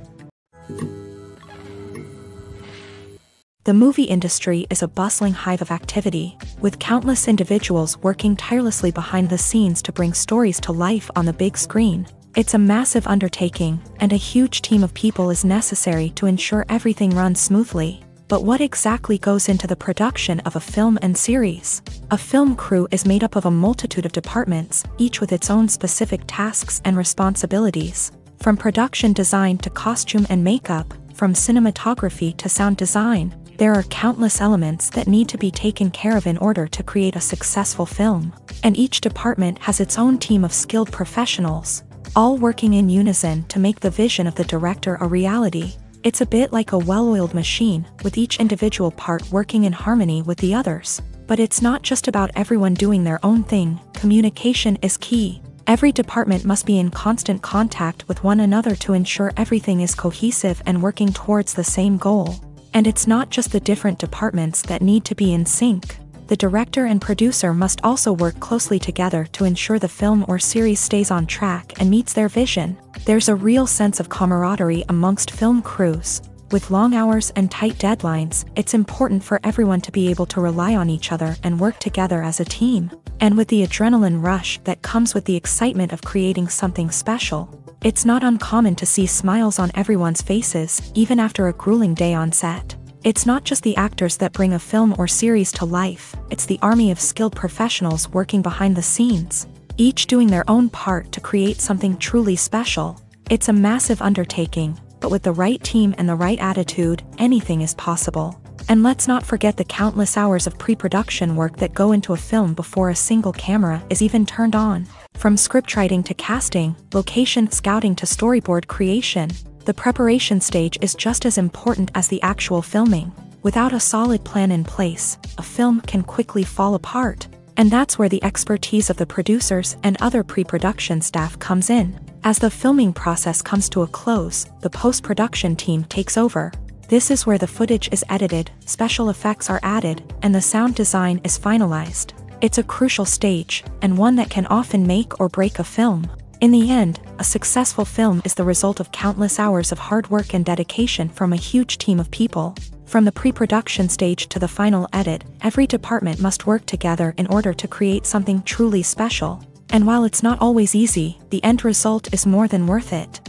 The movie industry is a bustling hive of activity, with countless individuals working tirelessly behind the scenes to bring stories to life on the big screen. It's a massive undertaking, and a huge team of people is necessary to ensure everything runs smoothly. But what exactly goes into the production of a film and series? A film crew is made up of a multitude of departments, each with its own specific tasks and responsibilities. From production design to costume and makeup, from cinematography to sound design, there are countless elements that need to be taken care of in order to create a successful film. And each department has its own team of skilled professionals, all working in unison to make the vision of the director a reality. It's a bit like a well-oiled machine, with each individual part working in harmony with the others. But it's not just about everyone doing their own thing. Communication is key. Every department must be in constant contact with one another to ensure everything is cohesive and working towards the same goal. And it's not just the different departments that need to be in sync. The director and producer must also work closely together to ensure the film or series stays on track and meets their vision. There's a real sense of camaraderie amongst film crews. With long hours and tight deadlines, it's important for everyone to be able to rely on each other and work together as a team. And with the adrenaline rush that comes with the excitement of creating something special, it's not uncommon to see smiles on everyone's faces, even after a grueling day on set. It's not just the actors that bring a film or series to life, it's the army of skilled professionals working behind the scenes, each doing their own part to create something truly special. It's a massive undertaking, but with the right team and the right attitude, anything is possible. And let's not forget the countless hours of pre-production work that go into a film before a single camera is even turned on. From scriptwriting to casting, location scouting to storyboard creation, the preparation stage is just as important as the actual filming. Without a solid plan in place, a film can quickly fall apart. And that's where the expertise of the producers and other pre-production staff comes in. As the filming process comes to a close, the post-production team takes over. This is where the footage is edited, special effects are added, and the sound design is finalized. It's a crucial stage, and one that can often make or break a film. In the end, a successful film is the result of countless hours of hard work and dedication from a huge team of people. From the pre-production stage to the final edit, every department must work together in order to create something truly special. And while it's not always easy, the end result is more than worth it.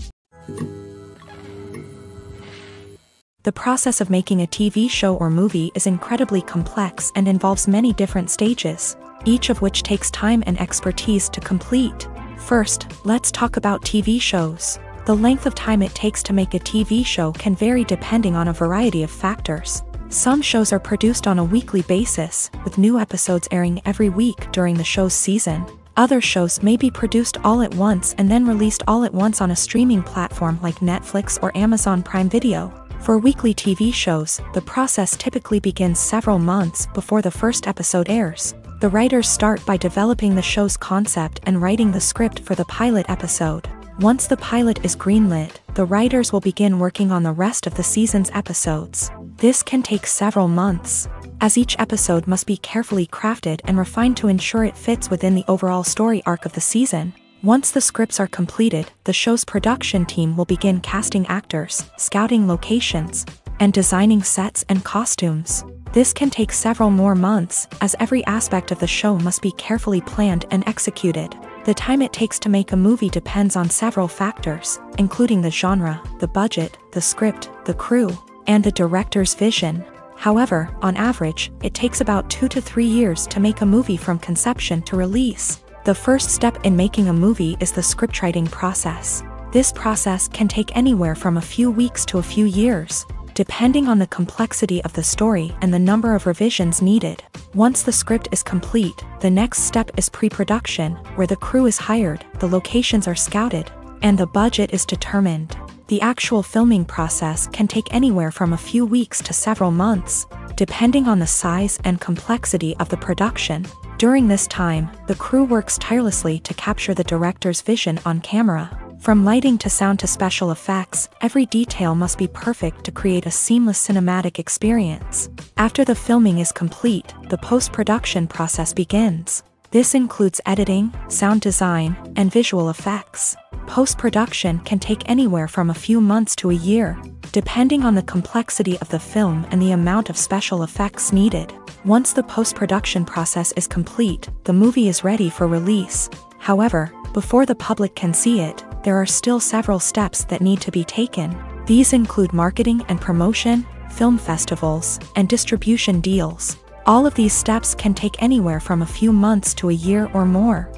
The process of making a TV show or movie is incredibly complex and involves many different stages, each of which takes time and expertise to complete. First, let's talk about TV shows. The length of time it takes to make a TV show can vary depending on a variety of factors. Some shows are produced on a weekly basis, with new episodes airing every week during the show's season. Other shows may be produced all at once and then released all at once on a streaming platform like Netflix or Amazon Prime Video. For weekly TV shows, the process typically begins several months before the first episode airs. The writers start by developing the show's concept and writing the script for the pilot episode. Once the pilot is greenlit, the writers will begin working on the rest of the season's episodes. This can take several months, as each episode must be carefully crafted and refined to ensure it fits within the overall story arc of the season. Once the scripts are completed, the show's production team will begin casting actors, scouting locations, and designing sets and costumes. This can take several more months, as every aspect of the show must be carefully planned and executed. The time it takes to make a movie depends on several factors, including the genre, the budget, the script, the crew, and the director's vision. However, on average, it takes about 2 to 3 years to make a movie from conception to release. The first step in making a movie is the scriptwriting process. This process can take anywhere from a few weeks to a few years, depending on the complexity of the story and the number of revisions needed. Once the script is complete, the next step is pre-production, where the crew is hired, the locations are scouted, and the budget is determined. The actual filming process can take anywhere from a few weeks to several months, depending on the size and complexity of the production. During this time, the crew works tirelessly to capture the director's vision on camera. From lighting to sound to special effects, every detail must be perfect to create a seamless cinematic experience. After the filming is complete, the post-production process begins. This includes editing, sound design, and visual effects. Post-production can take anywhere from a few months to a year, depending on the complexity of the film and the amount of special effects needed. Once the post-production process is complete, the movie is ready for release. However, before the public can see it, there are still several steps that need to be taken. These include marketing and promotion, film festivals, and distribution deals. All of these steps can take anywhere from a few months to a year or more.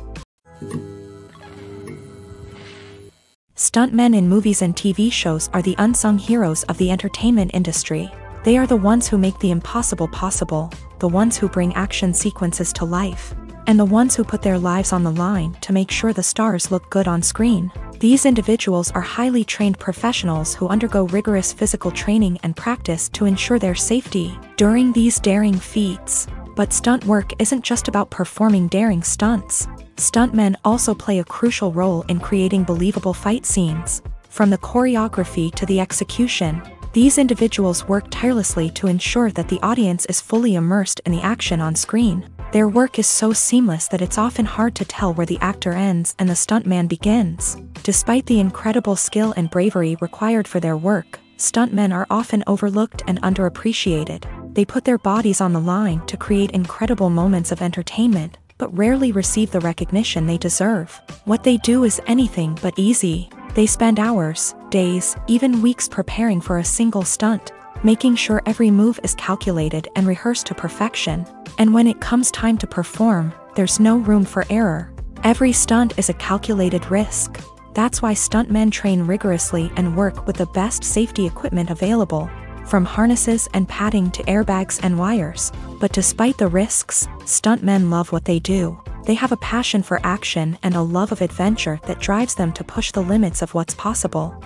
Stuntmen in movies and TV shows are the unsung heroes of the entertainment industry. They are the ones who make the impossible possible, the ones who bring action sequences to life, and the ones who put their lives on the line to make sure the stars look good on screen. These individuals are highly trained professionals who undergo rigorous physical training and practice to ensure their safety during these daring feats. But stunt work isn't just about performing daring stunts. Stuntmen also play a crucial role in creating believable fight scenes. From the choreography to the execution, these individuals work tirelessly to ensure that the audience is fully immersed in the action on screen. Their work is so seamless that it's often hard to tell where the actor ends and the stuntman begins. Despite the incredible skill and bravery required for their work, stuntmen are often overlooked and underappreciated. They put their bodies on the line to create incredible moments of entertainment, but rarely receive the recognition they deserve. What they do is anything but easy. They spend hours, days, even weeks preparing for a single stunt, making sure every move is calculated and rehearsed to perfection. And when it comes time to perform, there's no room for error. Every stunt is a calculated risk. That's why stuntmen train rigorously and work with the best safety equipment available, from harnesses and padding to airbags and wires. But despite the risks, stuntmen love what they do. They have a passion for action and a love of adventure that drives them to push the limits of what's possible.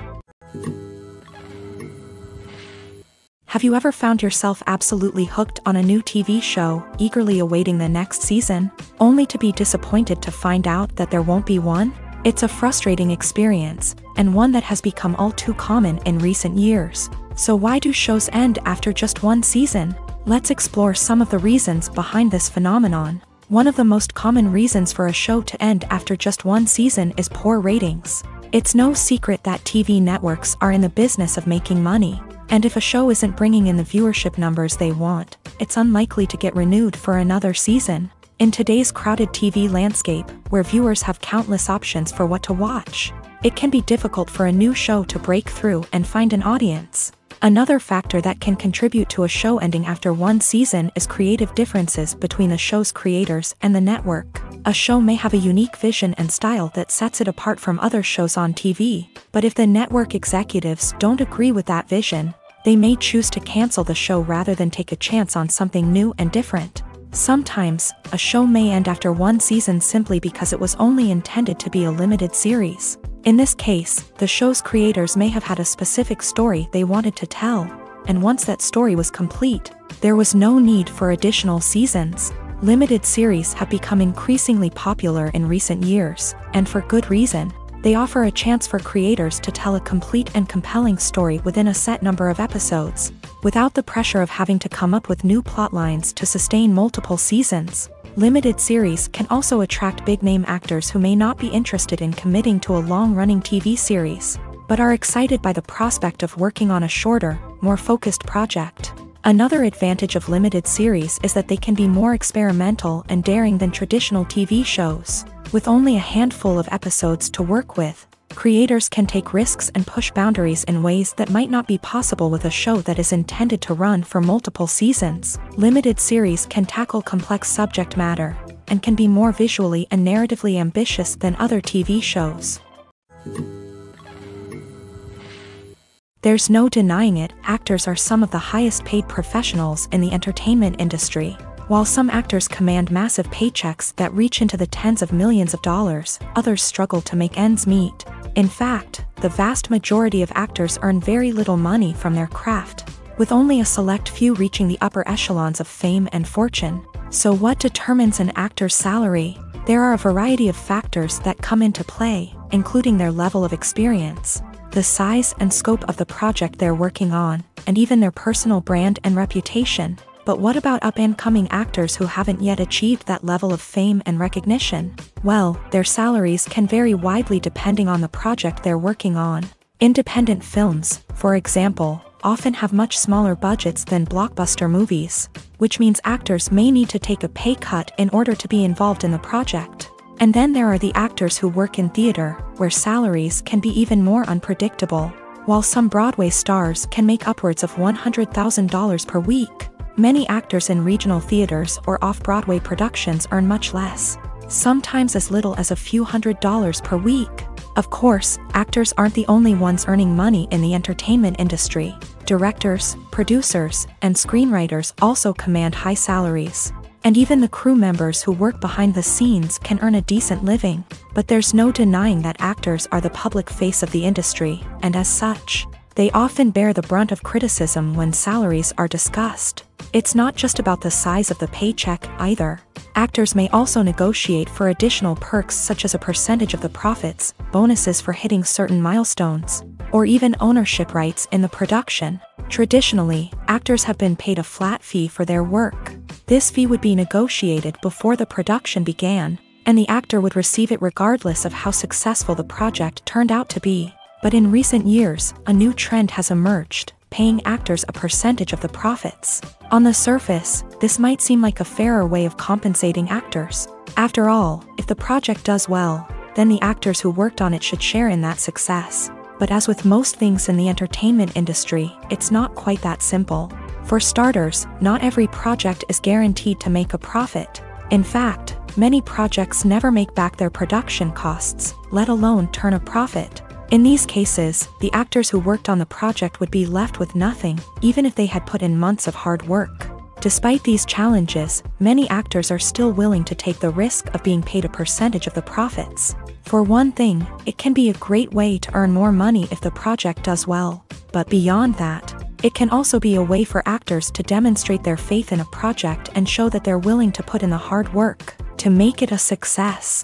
Have you ever found yourself absolutely hooked on a new TV show, eagerly awaiting the next season, only to be disappointed to find out that there won't be one? It's a frustrating experience, and one that has become all too common in recent years. So why do shows end after just one season? Let's explore some of the reasons behind this phenomenon. One of the most common reasons for a show to end after just one season is poor ratings. It's no secret that TV networks are in the business of making money. And if a show isn't bringing in the viewership numbers they want, it's unlikely to get renewed for another season. In today's crowded TV landscape, where viewers have countless options for what to watch, it can be difficult for a new show to break through and find an audience. Another factor that can contribute to a show ending after one season is creative differences between the show's creators and the network. A show may have a unique vision and style that sets it apart from other shows on TV, but if the network executives don't agree with that vision, they may choose to cancel the show rather than take a chance on something new and different. Sometimes, a show may end after one season simply because it was only intended to be a limited series. In this case, the show's creators may have had a specific story they wanted to tell, and once that story was complete, there was no need for additional seasons. Limited series have become increasingly popular in recent years, and for good reason. They offer a chance for creators to tell a complete and compelling story within a set number of episodes, without the pressure of having to come up with new plot lines to sustain multiple seasons. Limited series can also attract big-name actors who may not be interested in committing to a long-running TV series, but are excited by the prospect of working on a shorter, more focused project. Another advantage of limited series is that they can be more experimental and daring than traditional TV shows. With only a handful of episodes to work with, creators can take risks and push boundaries in ways that might not be possible with a show that is intended to run for multiple seasons. Limited series can tackle complex subject matter, and can be more visually and narratively ambitious than other TV shows. There's no denying it, actors are some of the highest paid professionals in the entertainment industry. While some actors command massive paychecks that reach into the tens of millions of dollars, others struggle to make ends meet. In fact, the vast majority of actors earn very little money from their craft, with only a select few reaching the upper echelons of fame and fortune. So what determines an actor's salary? There are a variety of factors that come into play, including their level of experience, the size and scope of the project they're working on, and even their personal brand and reputation. But what about up-and-coming actors who haven't yet achieved that level of fame and recognition? Well, their salaries can vary widely depending on the project they're working on. Independent films, for example, often have much smaller budgets than blockbuster movies, which means actors may need to take a pay cut in order to be involved in the project. And then there are the actors who work in theater, where salaries can be even more unpredictable. While some Broadway stars can make upwards of $100,000 per week, many actors in regional theaters or off-Broadway productions earn much less, sometimes as little as a few $100s per week. Of course, actors aren't the only ones earning money in the entertainment industry. Directors, producers, and screenwriters also command high salaries. And even the crew members who work behind the scenes can earn a decent living. But there's no denying that actors are the public face of the industry, and as such, they often bear the brunt of criticism when salaries are discussed. It's not just about the size of the paycheck, either. Actors may also negotiate for additional perks such as a percentage of the profits, bonuses for hitting certain milestones, or even ownership rights in the production. Traditionally, actors have been paid a flat fee for their work. This fee would be negotiated before the production began, and the actor would receive it regardless of how successful the project turned out to be. But in recent years, a new trend has emerged, paying actors a percentage of the profits. On the surface, this might seem like a fairer way of compensating actors. After all, if the project does well, then the actors who worked on it should share in that success. But as with most things in the entertainment industry, it's not quite that simple. For starters, not every project is guaranteed to make a profit. In fact, many projects never make back their production costs, let alone turn a profit. In these cases, the actors who worked on the project would be left with nothing, even if they had put in months of hard work. Despite these challenges, many actors are still willing to take the risk of being paid a percentage of the profits. For one thing, it can be a great way to earn more money if the project does well. But beyond that, it can also be a way for actors to demonstrate their faith in a project and show that they're willing to put in the hard work to make it a success.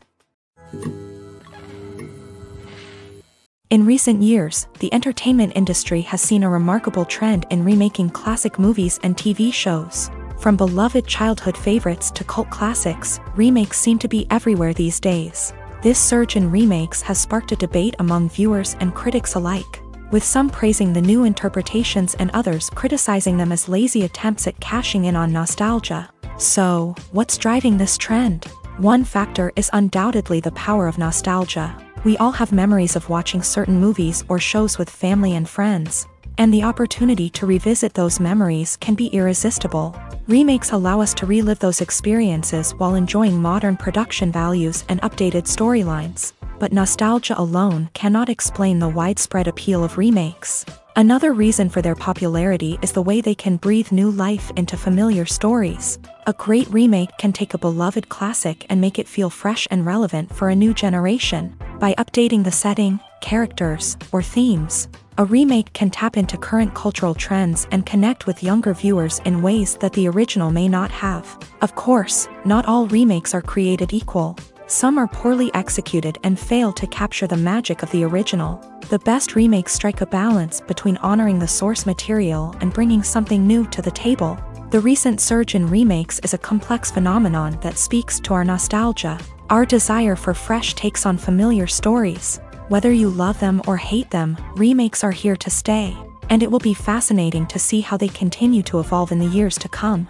In recent years, the entertainment industry has seen a remarkable trend in remaking classic movies and TV shows. From beloved childhood favorites to cult classics, remakes seem to be everywhere these days. This surge in remakes has sparked a debate among viewers and critics alike, with some praising the new interpretations and others criticizing them as lazy attempts at cashing in on nostalgia. So, what's driving this trend? One factor is undoubtedly the power of nostalgia. We all have memories of watching certain movies or shows with family and friends, and the opportunity to revisit those memories can be irresistible. Remakes allow us to relive those experiences while enjoying modern production values and updated storylines. But nostalgia alone cannot explain the widespread appeal of remakes. Another reason for their popularity is the way they can breathe new life into familiar stories. A great remake can take a beloved classic and make it feel fresh and relevant for a new generation. By updating the setting, characters, or themes, a remake can tap into current cultural trends and connect with younger viewers in ways that the original may not have. Of course, not all remakes are created equal. Some are poorly executed and fail to capture the magic of the original. The best remakes strike a balance between honoring the source material and bringing something new to the table. The recent surge in remakes is a complex phenomenon that speaks to our nostalgia, our desire for fresh takes on familiar stories. Whether you love them or hate them, remakes are here to stay, and it will be fascinating to see how they continue to evolve in the years to come.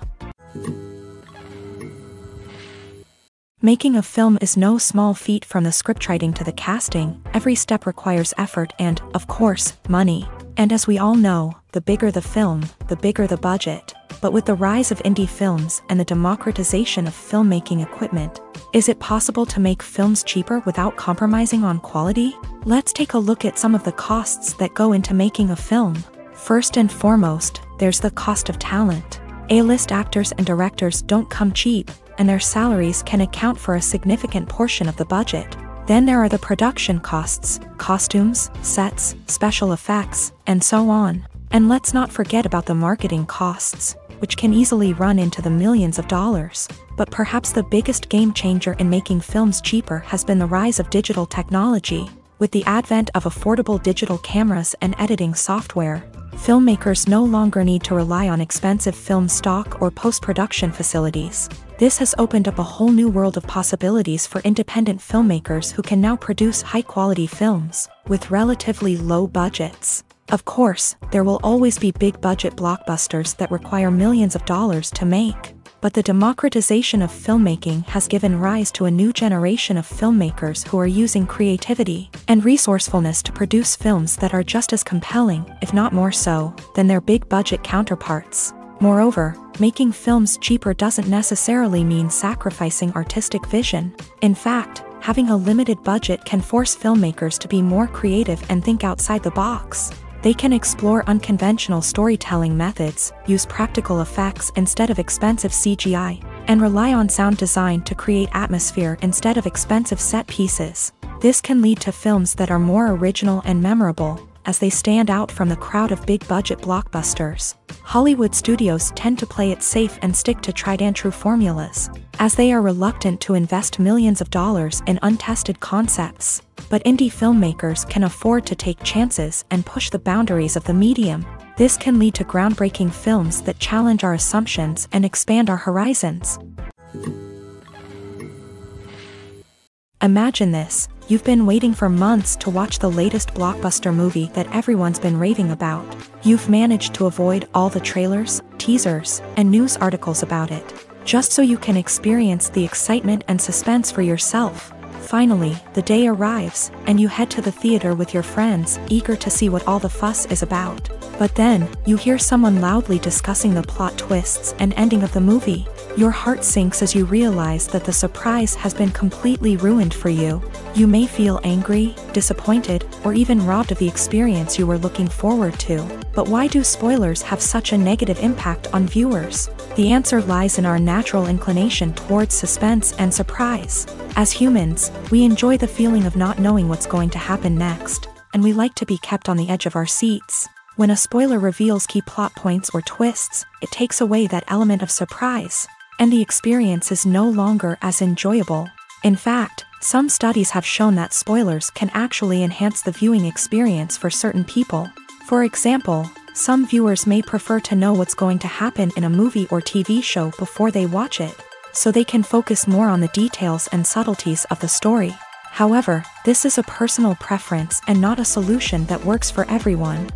Making a film is no small feat. From the scriptwriting to the casting, every step requires effort and, of course, money. And as we all know, the bigger the film, the bigger the budget. But with the rise of indie films and the democratization of filmmaking equipment, is it possible to make films cheaper without compromising on quality? Let's take a look at some of the costs that go into making a film. First and foremost, there's the cost of talent. A-list actors and directors don't come cheap, and their salaries can account for a significant portion of the budget. Then there are the production costs, costumes, sets, special effects, and so on. And let's not forget about the marketing costs, which can easily run into the millions of dollars. But perhaps the biggest game changer in making films cheaper has been the rise of digital technology. With the advent of affordable digital cameras and editing software, filmmakers no longer need to rely on expensive film stock or post-production facilities. This has opened up a whole new world of possibilities for independent filmmakers who can now produce high-quality films with relatively low budgets. Of course, there will always be big-budget blockbusters that require millions of dollars to make. But the democratization of filmmaking has given rise to a new generation of filmmakers who are using creativity and resourcefulness to produce films that are just as compelling, if not more so, than their big-budget counterparts. Moreover, making films cheaper doesn't necessarily mean sacrificing artistic vision. In fact, having a limited budget can force filmmakers to be more creative and think outside the box. They can explore unconventional storytelling methods, use practical effects instead of expensive CGI, and rely on sound design to create atmosphere instead of expensive set pieces. This can lead to films that are more original and memorable, as they stand out from the crowd of big-budget blockbusters. Hollywood studios tend to play it safe and stick to tried-and-true formulas, as they are reluctant to invest millions of dollars in untested concepts. But indie filmmakers can afford to take chances and push the boundaries of the medium. This can lead to groundbreaking films that challenge our assumptions and expand our horizons. Imagine this: you've been waiting for months to watch the latest blockbuster movie that everyone's been raving about. You've managed to avoid all the trailers, teasers, and news articles about it, just so you can experience the excitement and suspense for yourself. Finally, the day arrives, and you head to the theater with your friends, eager to see what all the fuss is about. But then, you hear someone loudly discussing the plot twists and ending of the movie. Your heart sinks as you realize that the surprise has been completely ruined for you. You may feel angry, disappointed, or even robbed of the experience you were looking forward to. But why do spoilers have such a negative impact on viewers? The answer lies in our natural inclination towards suspense and surprise. As humans, we enjoy the feeling of not knowing what's going to happen next, and we like to be kept on the edge of our seats. When a spoiler reveals key plot points or twists, it takes away that element of surprise, and the experience is no longer as enjoyable. In fact, some studies have shown that spoilers can actually enhance the viewing experience for certain people. For example, some viewers may prefer to know what's going to happen in a movie or TV show before they watch it, so they can focus more on the details and subtleties of the story. However, this is a personal preference and not a solution that works for everyone.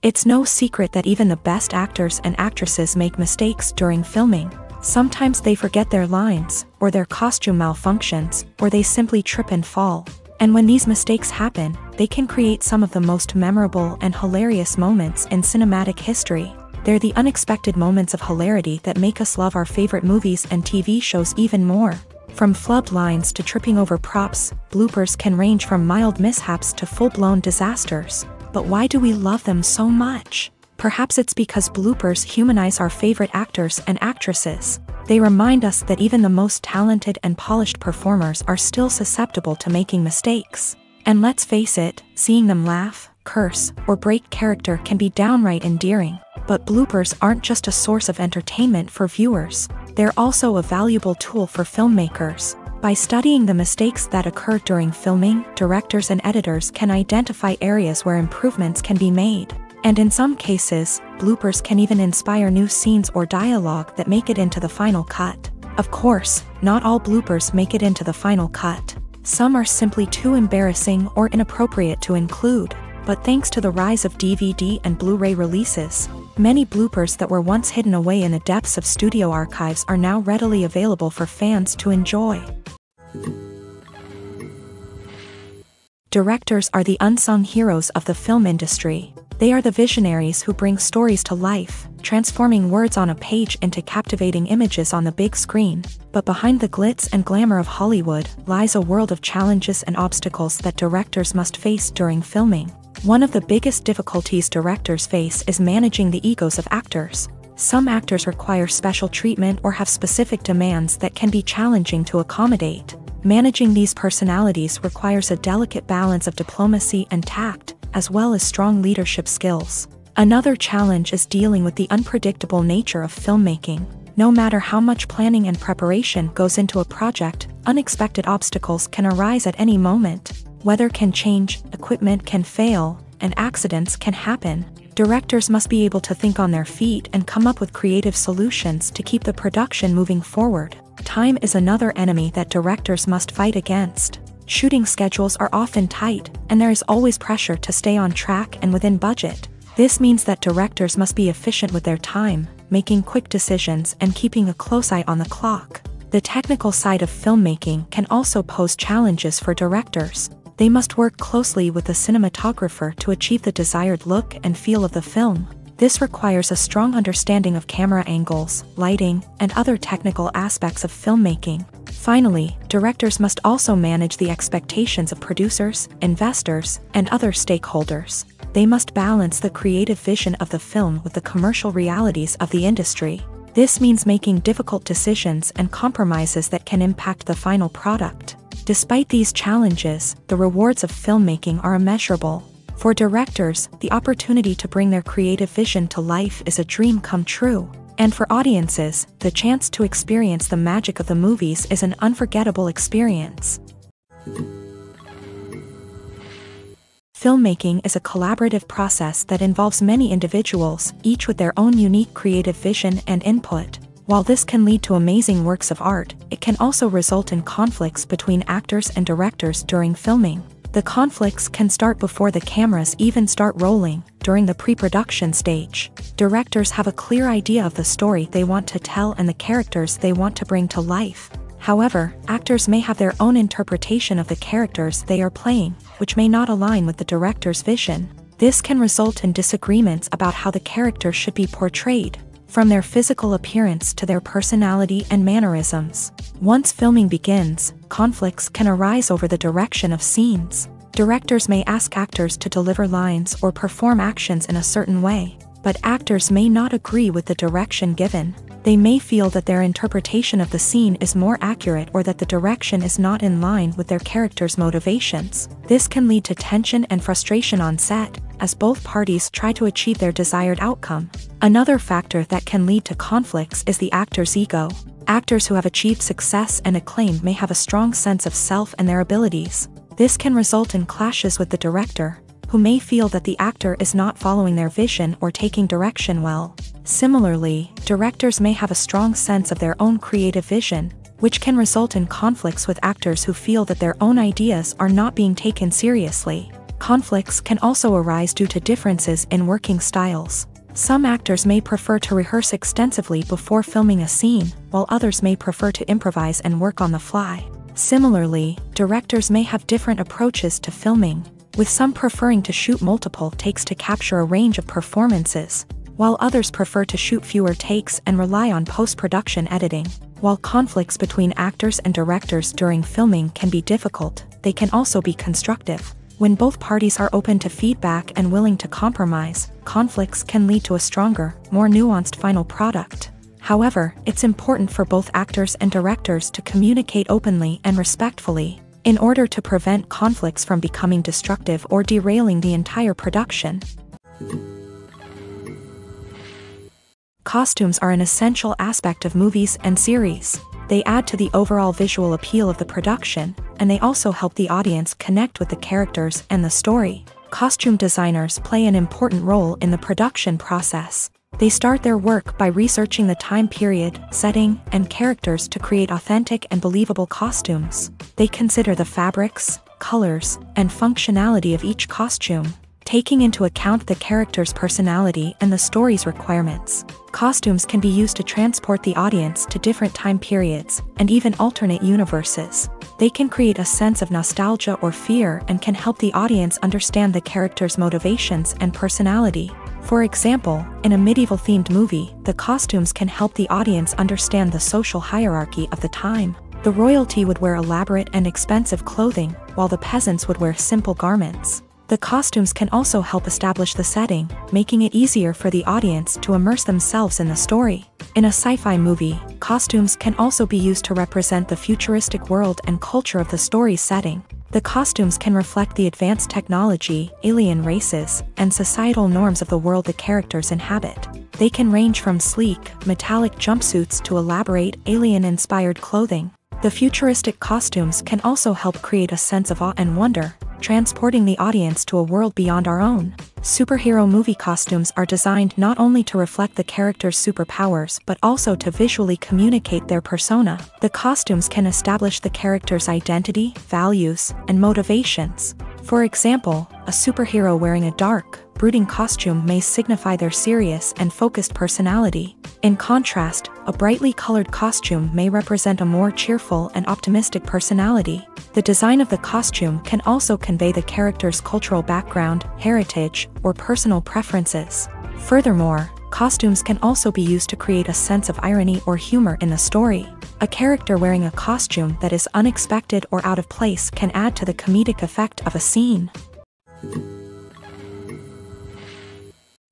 It's no secret that even the best actors and actresses make mistakes during filming. Sometimes they forget their lines, or their costume malfunctions, or they simply trip and fall. And when these mistakes happen, they can create some of the most memorable and hilarious moments in cinematic history. They're the unexpected moments of hilarity that make us love our favorite movies and TV shows even more. From flubbed lines to tripping over props, bloopers can range from mild mishaps to full-blown disasters. But why do we love them so much? Perhaps it's because bloopers humanize our favorite actors and actresses. They remind us that even the most talented and polished performers are still susceptible to making mistakes. And let's face it, seeing them laugh, curse, or break character can be downright endearing. But bloopers aren't just a source of entertainment for viewers. They're also a valuable tool for filmmakers. By studying the mistakes that occur during filming, directors and editors can identify areas where improvements can be made. And in some cases, bloopers can even inspire new scenes or dialogue that make it into the final cut. Of course, not all bloopers make it into the final cut. Some are simply too embarrassing or inappropriate to include. But thanks to the rise of DVD and Blu-ray releases, many bloopers that were once hidden away in the depths of studio archives are now readily available for fans to enjoy. Directors are the unsung heroes of the film industry. They are the visionaries who bring stories to life, transforming words on a page into captivating images on the big screen. But behind the glitz and glamour of Hollywood lies a world of challenges and obstacles that directors must face during filming. One of the biggest difficulties directors face is managing the egos of actors. Some actors require special treatment or have specific demands that can be challenging to accommodate. Managing these personalities requires a delicate balance of diplomacy and tact, as well as strong leadership skills. Another challenge is dealing with the unpredictable nature of filmmaking. No matter how much planning and preparation goes into a project, unexpected obstacles can arise at any moment. Weather can change, equipment can fail, and accidents can happen. Directors must be able to think on their feet and come up with creative solutions to keep the production moving forward. Time is another enemy that directors must fight against. Shooting schedules are often tight, and there is always pressure to stay on track and within budget. This means that directors must be efficient with their time, making quick decisions and keeping a close eye on the clock. The technical side of filmmaking can also pose challenges for directors. They must work closely with the cinematographer to achieve the desired look and feel of the film. This requires a strong understanding of camera angles, lighting, and other technical aspects of filmmaking. Finally, directors must also manage the expectations of producers, investors, and other stakeholders. They must balance the creative vision of the film with the commercial realities of the industry. This means making difficult decisions and compromises that can impact the final product. Despite these challenges, the rewards of filmmaking are immeasurable. For directors, the opportunity to bring their creative vision to life is a dream come true. And for audiences, the chance to experience the magic of the movies is an unforgettable experience. Filmmaking is a collaborative process that involves many individuals, each with their own unique creative vision and input. While this can lead to amazing works of art, it can also result in conflicts between actors and directors during filming. The conflicts can start before the cameras even start rolling, during the pre-production stage. Directors have a clear idea of the story they want to tell and the characters they want to bring to life. However, actors may have their own interpretation of the characters they are playing, which may not align with the director's vision. This can result in disagreements about how the character should be portrayed, from their physical appearance to their personality and mannerisms. Once filming begins, conflicts can arise over the direction of scenes. Directors may ask actors to deliver lines or perform actions in a certain way, but actors may not agree with the direction given. They may feel that their interpretation of the scene is more accurate or that the direction is not in line with their character's motivations. This can lead to tension and frustration on set, as both parties try to achieve their desired outcome. Another factor that can lead to conflicts is the actor's ego. Actors who have achieved success and acclaim may have a strong sense of self and their abilities. This can result in clashes with the director, who may feel that the actor is not following their vision or taking direction well. Similarly, directors may have a strong sense of their own creative vision, which can result in conflicts with actors who feel that their own ideas are not being taken seriously. Conflicts can also arise due to differences in working styles. Some actors may prefer to rehearse extensively before filming a scene, while others may prefer to improvise and work on the fly. Similarly, directors may have different approaches to filming, with some preferring to shoot multiple takes to capture a range of performances, while others prefer to shoot fewer takes and rely on post-production editing. While conflicts between actors and directors during filming can be difficult, they can also be constructive. When both parties are open to feedback and willing to compromise, conflicts can lead to a stronger, more nuanced final product. However, it's important for both actors and directors to communicate openly and respectfully, in order to prevent conflicts from becoming destructive or derailing the entire production. Costumes are an essential aspect of movies and series. They add to the overall visual appeal of the production, and they also help the audience connect with the characters and the story. Costume designers play an important role in the production process. They start their work by researching the time period, setting, and characters to create authentic and believable costumes. They consider the fabrics, colors, and functionality of each costume, taking into account the character's personality and the story's requirements. Costumes can be used to transport the audience to different time periods, and even alternate universes. They can create a sense of nostalgia or fear and can help the audience understand the character's motivations and personality. For example, in a medieval-themed movie, the costumes can help the audience understand the social hierarchy of the time. The royalty would wear elaborate and expensive clothing, while the peasants would wear simple garments. The costumes can also help establish the setting, making it easier for the audience to immerse themselves in the story. In a sci-fi movie, costumes can also be used to represent the futuristic world and culture of the story's setting. The costumes can reflect the advanced technology, alien races, and societal norms of the world the characters inhabit. They can range from sleek, metallic jumpsuits to elaborate, alien-inspired clothing. The futuristic costumes can also help create a sense of awe and wonder, transporting the audience to a world beyond our own. Superhero movie costumes are designed not only to reflect the character's superpowers but also to visually communicate their persona. The costumes can establish the character's identity, values, and motivations. For example, a superhero wearing a dark, brooding costume may signify their serious and focused personality. In contrast, a brightly colored costume may represent a more cheerful and optimistic personality. The design of the costume can also convey the character's cultural background, heritage, or personal preferences. Furthermore, costumes can also be used to create a sense of irony or humor in the story. A character wearing a costume that is unexpected or out of place can add to the comedic effect of a scene.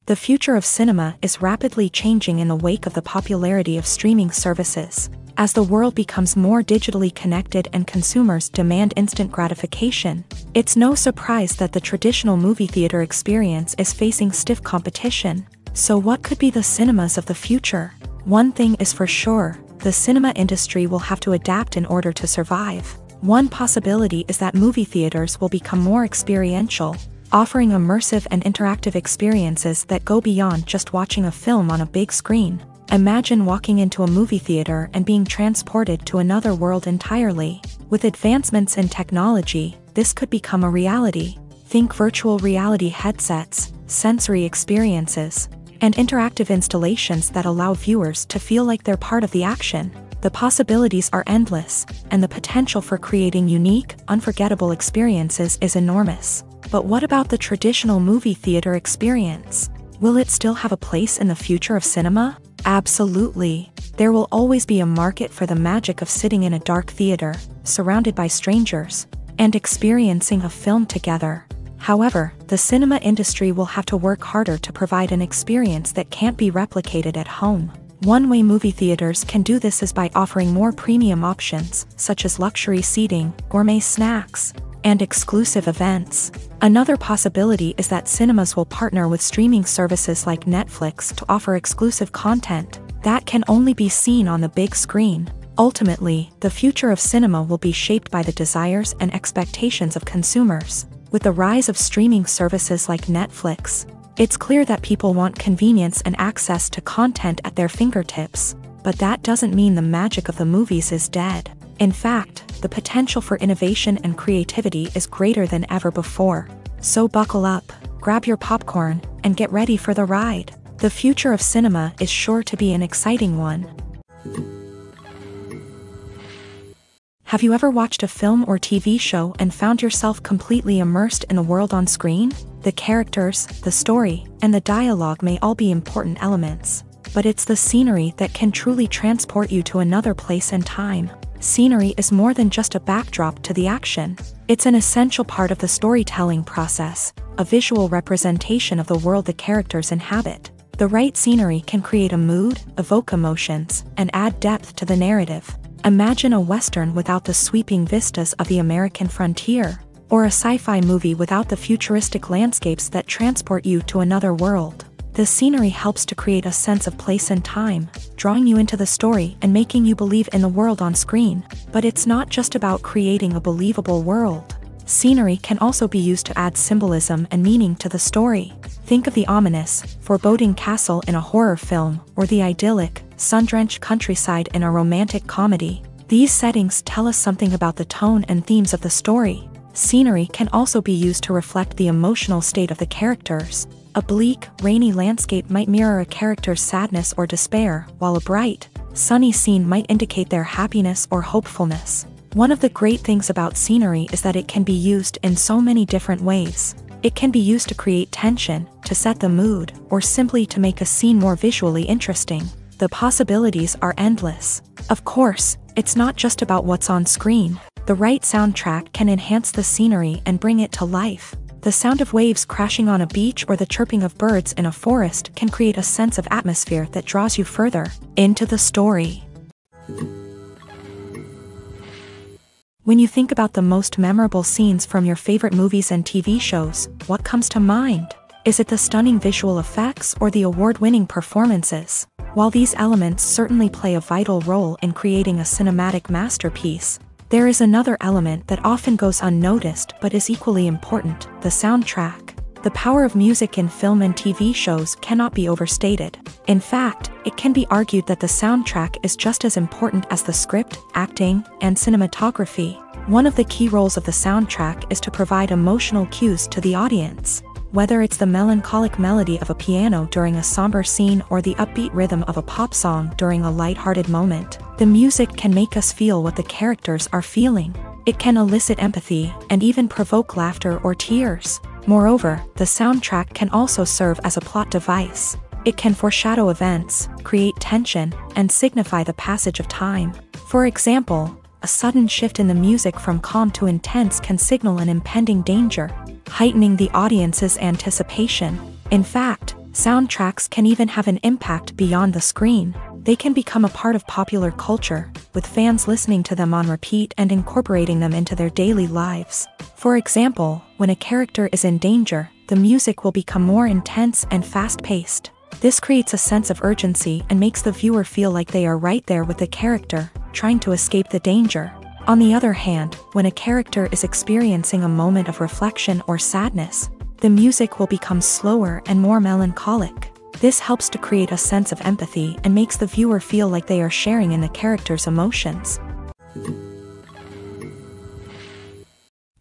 The future of cinema is rapidly changing in the wake of the popularity of streaming services. As the world becomes more digitally connected and consumers demand instant gratification, it's no surprise that the traditional movie theater experience is facing stiff competition. So what could be the cinemas of the future? One thing is for sure, the cinema industry will have to adapt in order to survive. One possibility is that movie theaters will become more experiential, offering immersive and interactive experiences that go beyond just watching a film on a big screen. Imagine walking into a movie theater and being transported to another world entirely. With advancements in technology, this could become a reality. Think virtual reality headsets, sensory experiences, and interactive installations that allow viewers to feel like they're part of the action. The possibilities are endless, and the potential for creating unique, unforgettable experiences is enormous. But what about the traditional movie theater experience? Will it still have a place in the future of cinema? Absolutely. There will always be a market for the magic of sitting in a dark theater, surrounded by strangers, and experiencing a film together. However, the cinema industry will have to work harder to provide an experience that can't be replicated at home. One way movie theaters can do this is by offering more premium options, such as luxury seating, gourmet snacks, and exclusive events. Another possibility is that cinemas will partner with streaming services like Netflix to offer exclusive content that can only be seen on the big screen. Ultimately, the future of cinema will be shaped by the desires and expectations of consumers. With the rise of streaming services like Netflix, it's clear that people want convenience and access to content at their fingertips. But that doesn't mean the magic of the movies is dead. In fact, the potential for innovation and creativity is greater than ever before. So buckle up, grab your popcorn, and get ready for the ride. The future of cinema is sure to be an exciting one. Have you ever watched a film or TV show and found yourself completely immersed in the world on screen? The characters, the story, and the dialogue may all be important elements, but it's the scenery that can truly transport you to another place and time. Scenery is more than just a backdrop to the action. It's an essential part of the storytelling process, a visual representation of the world the characters inhabit. The right scenery can create a mood, evoke emotions, and add depth to the narrative. Imagine a Western without the sweeping vistas of the American frontier, or a sci-fi movie without the futuristic landscapes that transport you to another world. The scenery helps to create a sense of place and time, drawing you into the story and making you believe in the world on screen. But it's not just about creating a believable world. Scenery can also be used to add symbolism and meaning to the story. Think of the ominous, foreboding castle in a horror film, or the idyllic, sun-drenched countryside in a romantic comedy. These settings tell us something about the tone and themes of the story. Scenery can also be used to reflect the emotional state of the characters. A bleak, rainy landscape might mirror a character's sadness or despair, while a bright, sunny scene might indicate their happiness or hopefulness. One of the great things about scenery is that it can be used in so many different ways. It can be used to create tension, to set the mood, or simply to make a scene more visually interesting. The possibilities are endless. Of course, it's not just about what's on screen. The right soundtrack can enhance the scenery and bring it to life. The sound of waves crashing on a beach or the chirping of birds in a forest can create a sense of atmosphere that draws you further into the story. When you think about the most memorable scenes from your favorite movies and TV shows, what comes to mind? Is it the stunning visual effects or the award-winning performances? While these elements certainly play a vital role in creating a cinematic masterpiece, there is another element that often goes unnoticed but is equally important: the soundtrack. The power of music in film and TV shows cannot be overstated. In fact, it can be argued that the soundtrack is just as important as the script, acting, and cinematography. One of the key roles of the soundtrack is to provide emotional cues to the audience. Whether it's the melancholic melody of a piano during a somber scene or the upbeat rhythm of a pop song during a lighthearted moment, the music can make us feel what the characters are feeling. It can elicit empathy and even provoke laughter or tears. Moreover, the soundtrack can also serve as a plot device. It can foreshadow events, create tension, and signify the passage of time. For example, a sudden shift in the music from calm to intense can signal an impending danger, heightening the audience's anticipation. In fact, soundtracks can even have an impact beyond the screen. They can become a part of popular culture, with fans listening to them on repeat and incorporating them into their daily lives. For example, when a character is in danger, the music will become more intense and fast-paced. This creates a sense of urgency and makes the viewer feel like they are right there with the character, trying to escape the danger. On the other hand, when a character is experiencing a moment of reflection or sadness, the music will become slower and more melancholic. This helps to create a sense of empathy and makes the viewer feel like they are sharing in the character's emotions.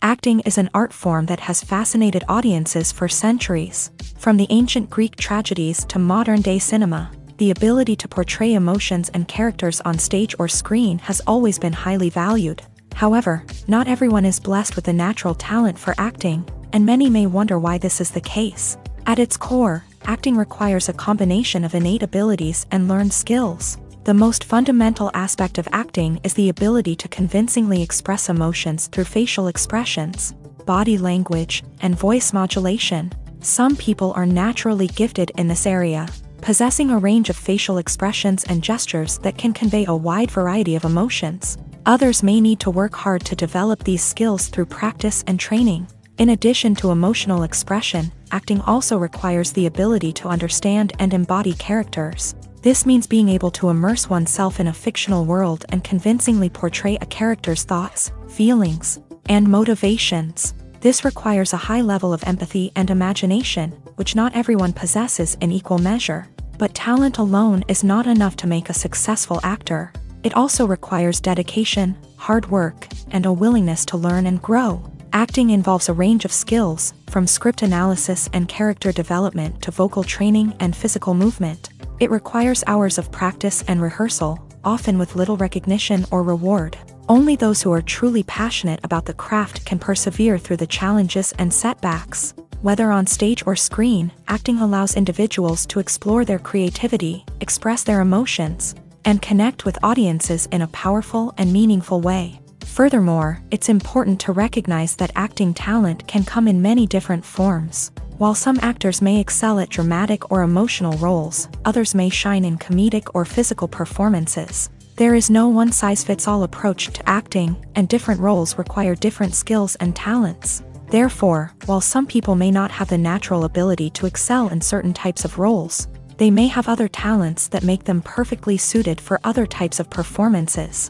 Acting is an art form that has fascinated audiences for centuries. From the ancient Greek tragedies to modern-day cinema, the ability to portray emotions and characters on stage or screen has always been highly valued. However, not everyone is blessed with the natural talent for acting, and many may wonder why this is the case. At its core, acting requires a combination of innate abilities and learned skills. The most fundamental aspect of acting is the ability to convincingly express emotions through facial expressions, body language, and voice modulation. Some people are naturally gifted in this area, possessing a range of facial expressions and gestures that can convey a wide variety of emotions. Others may need to work hard to develop these skills through practice and training. In addition to emotional expression, acting also requires the ability to understand and embody characters. This means being able to immerse oneself in a fictional world and convincingly portray a character's thoughts, feelings, and motivations. This requires a high level of empathy and imagination, which not everyone possesses in equal measure. But talent alone is not enough to make a successful actor. It also requires dedication, hard work, and a willingness to learn and grow. Acting involves a range of skills, from script analysis and character development to vocal training and physical movement. It requires hours of practice and rehearsal, often with little recognition or reward. Only those who are truly passionate about the craft can persevere through the challenges and setbacks. Whether on stage or screen, acting allows individuals to explore their creativity, express their emotions, and connect with audiences in a powerful and meaningful way. Furthermore, it's important to recognize that acting talent can come in many different forms. While some actors may excel at dramatic or emotional roles, others may shine in comedic or physical performances. There is no one-size-fits-all approach to acting, and different roles require different skills and talents. Therefore, while some people may not have the natural ability to excel in certain types of roles, they may have other talents that make them perfectly suited for other types of performances.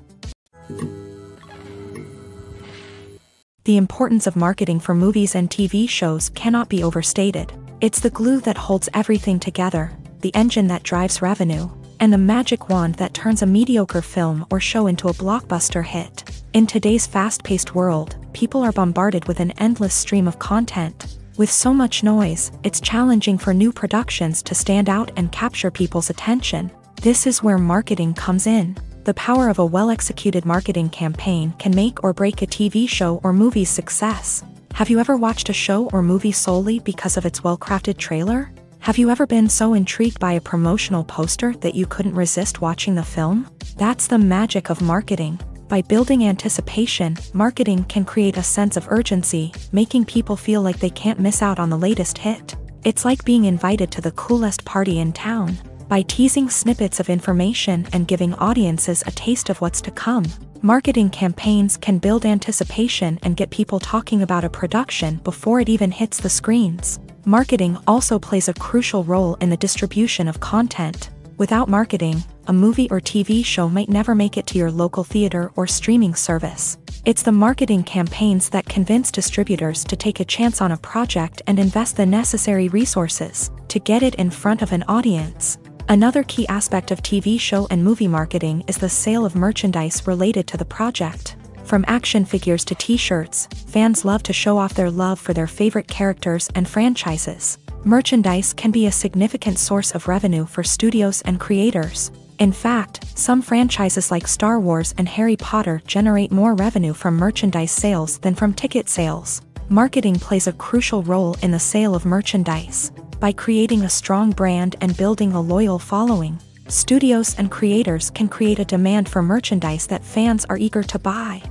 The importance of marketing for movies and TV shows cannot be overstated. It's the glue that holds everything together, the engine that drives revenue, and the magic wand that turns a mediocre film or show into a blockbuster hit. In today's fast-paced world, people are bombarded with an endless stream of content. With so much noise, it's challenging for new productions to stand out and capture people's attention. This is where marketing comes in. The power of a well-executed marketing campaign can make or break a TV show or movie's success. Have you ever watched a show or movie solely because of its well-crafted trailer? Have you ever been so intrigued by a promotional poster that you couldn't resist watching the film? That's the magic of marketing. By building anticipation, marketing can create a sense of urgency, making people feel like they can't miss out on the latest hit. It's like being invited to the coolest party in town. By teasing snippets of information and giving audiences a taste of what's to come, marketing campaigns can build anticipation and get people talking about a production before it even hits the screens. Marketing also plays a crucial role in the distribution of content. Without marketing, a movie or TV show might never make it to your local theater or streaming service. It's the marketing campaigns that convince distributors to take a chance on a project and invest the necessary resources to get it in front of an audience. Another key aspect of TV show and movie marketing is the sale of merchandise related to the project. From action figures to t-shirts, fans love to show off their love for their favorite characters and franchises. Merchandise can be a significant source of revenue for studios and creators. In fact, some franchises like Star Wars and Harry Potter generate more revenue from merchandise sales than from ticket sales. Marketing plays a crucial role in the sale of merchandise. By creating a strong brand and building a loyal following, studios and creators can create a demand for merchandise that fans are eager to buy.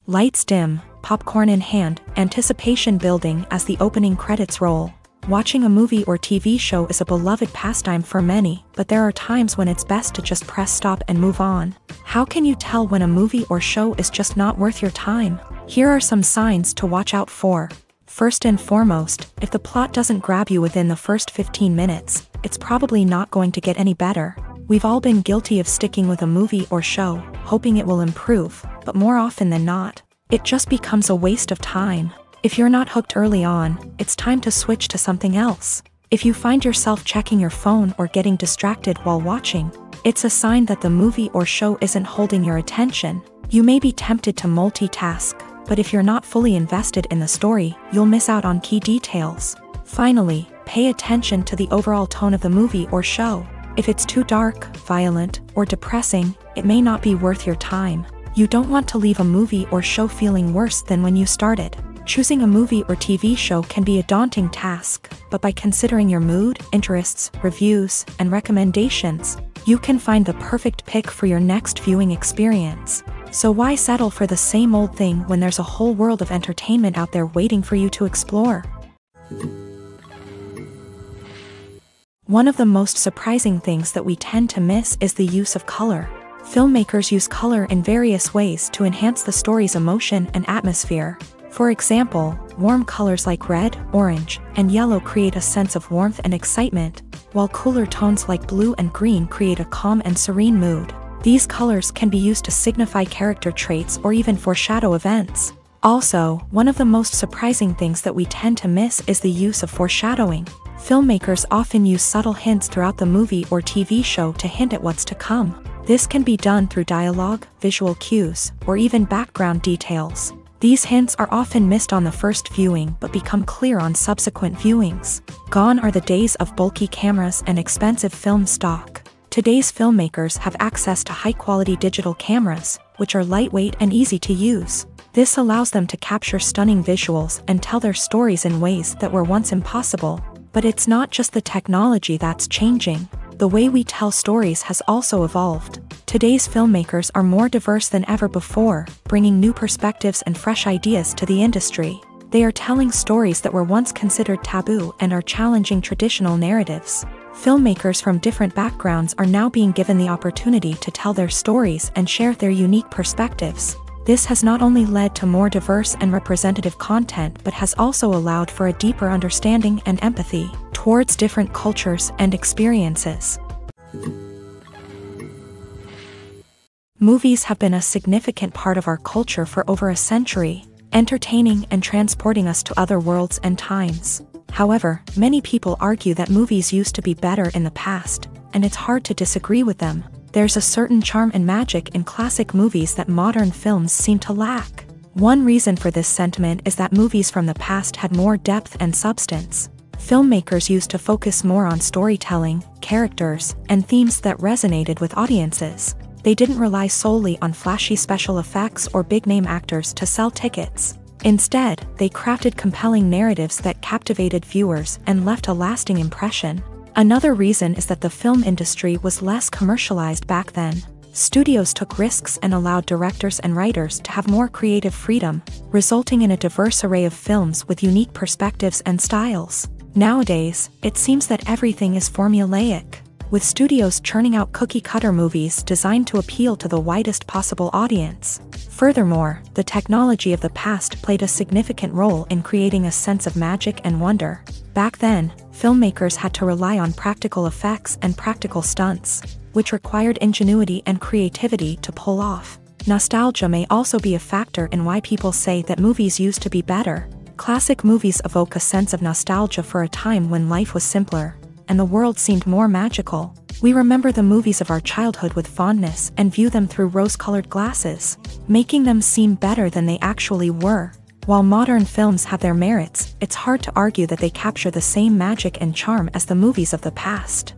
Lights dim, popcorn in hand, anticipation building as the opening credits roll. Watching a movie or TV show is a beloved pastime for many, but there are times when it's best to just press stop and move on. How can you tell when a movie or show is just not worth your time? Here are some signs to watch out for. First and foremost, if the plot doesn't grab you within the first 15 minutes, it's probably not going to get any better. We've all been guilty of sticking with a movie or show, hoping it will improve, but more often than not, it just becomes a waste of time. If you're not hooked early on, it's time to switch to something else. If you find yourself checking your phone or getting distracted while watching, it's a sign that the movie or show isn't holding your attention. You may be tempted to multitask, but if you're not fully invested in the story, you'll miss out on key details. Finally, pay attention to the overall tone of the movie or show. If it's too dark, violent, or depressing, it may not be worth your time. You don't want to leave a movie or show feeling worse than when you started. Choosing a movie or TV show can be a daunting task, but by considering your mood, interests, reviews, and recommendations, you can find the perfect pick for your next viewing experience. So why settle for the same old thing when there's a whole world of entertainment out there waiting for you to explore? One of the most surprising things that we tend to miss is the use of color. Filmmakers use color in various ways to enhance the story's emotion and atmosphere. For example, warm colors like red, orange, and yellow create a sense of warmth and excitement, while cooler tones like blue and green create a calm and serene mood. These colors can be used to signify character traits or even foreshadow events. Also, one of the most surprising things that we tend to miss is the use of foreshadowing. Filmmakers often use subtle hints throughout the movie or TV show to hint at what's to come. This can be done through dialogue, visual cues, or even background details. These hints are often missed on the first viewing but become clear on subsequent viewings. Gone are the days of bulky cameras and expensive film stock. Today's filmmakers have access to high-quality digital cameras, which are lightweight and easy to use. This allows them to capture stunning visuals and tell their stories in ways that were once impossible. But it's not just the technology that's changing. The way we tell stories has also evolved. Today's filmmakers are more diverse than ever before, bringing new perspectives and fresh ideas to the industry. They are telling stories that were once considered taboo and are challenging traditional narratives. Filmmakers from different backgrounds are now being given the opportunity to tell their stories and share their unique perspectives. This has not only led to more diverse and representative content but has also allowed for a deeper understanding and empathy towards different cultures and experiences. Movies have been a significant part of our culture for over a century, entertaining and transporting us to other worlds and times. However, many people argue that movies used to be better in the past, and it's hard to disagree with them. There's a certain charm and magic in classic movies that modern films seem to lack. One reason for this sentiment is that movies from the past had more depth and substance. Filmmakers used to focus more on storytelling, characters, and themes that resonated with audiences. They didn't rely solely on flashy special effects or big-name actors to sell tickets. Instead, they crafted compelling narratives that captivated viewers and left a lasting impression. Another reason is that the film industry was less commercialized back then. Studios took risks and allowed directors and writers to have more creative freedom, resulting in a diverse array of films with unique perspectives and styles. Nowadays, it seems that everything is formulaic. with studios churning out cookie-cutter movies designed to appeal to the widest possible audience. Furthermore, the technology of the past played a significant role in creating a sense of magic and wonder. Back then, filmmakers had to rely on practical effects and practical stunts, which required ingenuity and creativity to pull off. Nostalgia may also be a factor in why people say that movies used to be better. Classic movies evoke a sense of nostalgia for a time when life was simpler, and the world seemed more magical. We remember the movies of our childhood with fondness and view them through rose-colored glasses, making them seem better than they actually were. While modern films have their merits, it's hard to argue that they capture the same magic and charm as the movies of the past.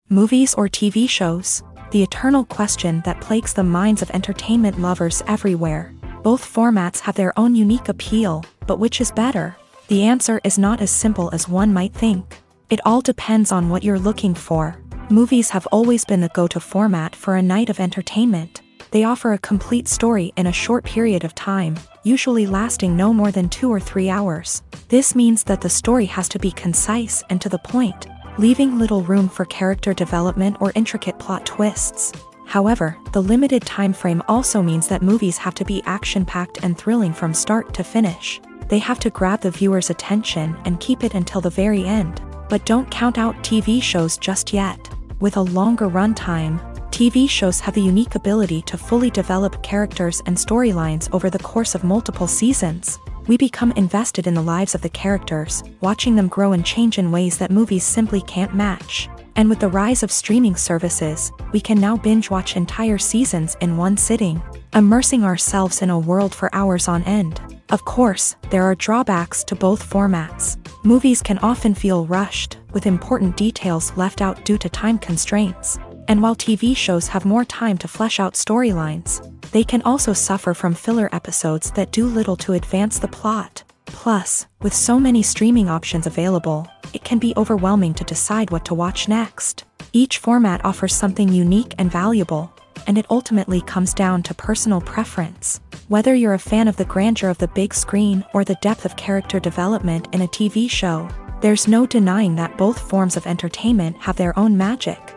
Movies or TV shows? The eternal question that plagues the minds of entertainment lovers everywhere. Both formats have their own unique appeal, but which is better? The answer is not as simple as one might think. It all depends on what you're looking for. Movies have always been the go-to format for a night of entertainment. They offer a complete story in a short period of time, usually lasting no more than 2 or 3 hours. This means that the story has to be concise and to the point, leaving little room for character development or intricate plot twists. However, the limited time frame also means that movies have to be action-packed and thrilling from start to finish. They have to grab the viewer's attention and keep it until the very end. But don't count out TV shows just yet. With a longer runtime, TV shows have the unique ability to fully develop characters and storylines over the course of multiple seasons. We become invested in the lives of the characters, watching them grow and change in ways that movies simply can't match. And with the rise of streaming services, we can now binge-watch entire seasons in one sitting, immersing ourselves in a world for hours on end. Of course, there are drawbacks to both formats. Movies can often feel rushed, with important details left out due to time constraints. And while TV shows have more time to flesh out storylines, they can also suffer from filler episodes that do little to advance the plot. Plus, with so many streaming options available, it can be overwhelming to decide what to watch next. Each format offers something unique and valuable, and it ultimately comes down to personal preference. Whether you're a fan of the grandeur of the big screen or the depth of character development in a TV show, there's no denying that both forms of entertainment have their own magic.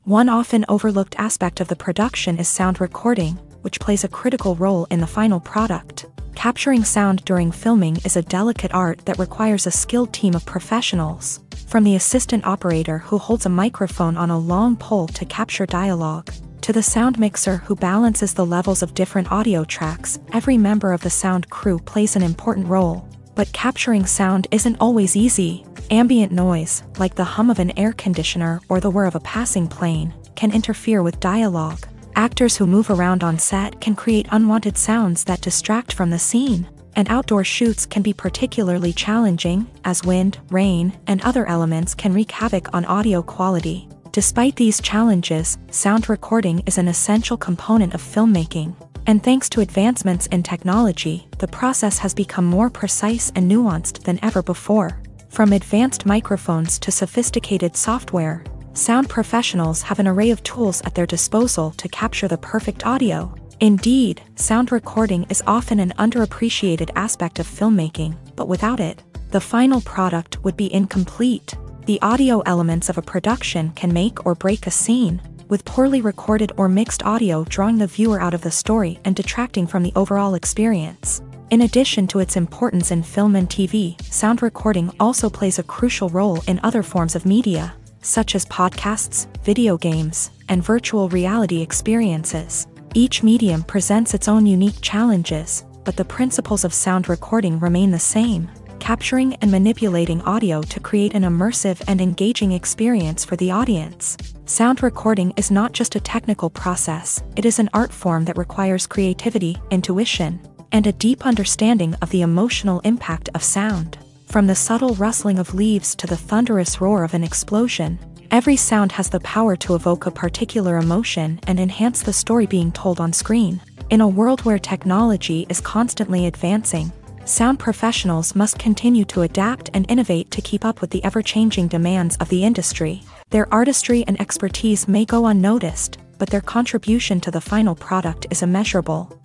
One often overlooked aspect of the production is sound recording, which plays a critical role in the final product. Capturing sound during filming is a delicate art that requires a skilled team of professionals. From the assistant operator who holds a microphone on a long pole to capture dialogue, to the sound mixer who balances the levels of different audio tracks, every member of the sound crew plays an important role. But capturing sound isn't always easy. Ambient noise, like the hum of an air conditioner or the whir of a passing plane, can interfere with dialogue. Actors who move around on set can create unwanted sounds that distract from the scene. And outdoor shoots can be particularly challenging, as wind, rain, and other elements can wreak havoc on audio quality. Despite these challenges, sound recording is an essential component of filmmaking. And thanks to advancements in technology, the process has become more precise and nuanced than ever before. From advanced microphones to sophisticated software, sound professionals have an array of tools at their disposal to capture the perfect audio. Indeed, sound recording is often an underappreciated aspect of filmmaking, but without it, the final product would be incomplete. The audio elements of a production can make or break a scene, with poorly recorded or mixed audio drawing the viewer out of the story and detracting from the overall experience. In addition to its importance in film and TV, sound recording also plays a crucial role in other forms of media, such as podcasts, video games, and virtual reality experiences. Each medium presents its own unique challenges, but the principles of sound recording remain the same, capturing and manipulating audio to create an immersive and engaging experience for the audience. Sound recording is not just a technical process, it is an art form that requires creativity, intuition, and a deep understanding of the emotional impact of sound. From the subtle rustling of leaves to the thunderous roar of an explosion, every sound has the power to evoke a particular emotion and enhance the story being told on screen. In a world where technology is constantly advancing, sound professionals must continue to adapt and innovate to keep up with the ever-changing demands of the industry. Their artistry and expertise may go unnoticed, but their contribution to the final product is immeasurable.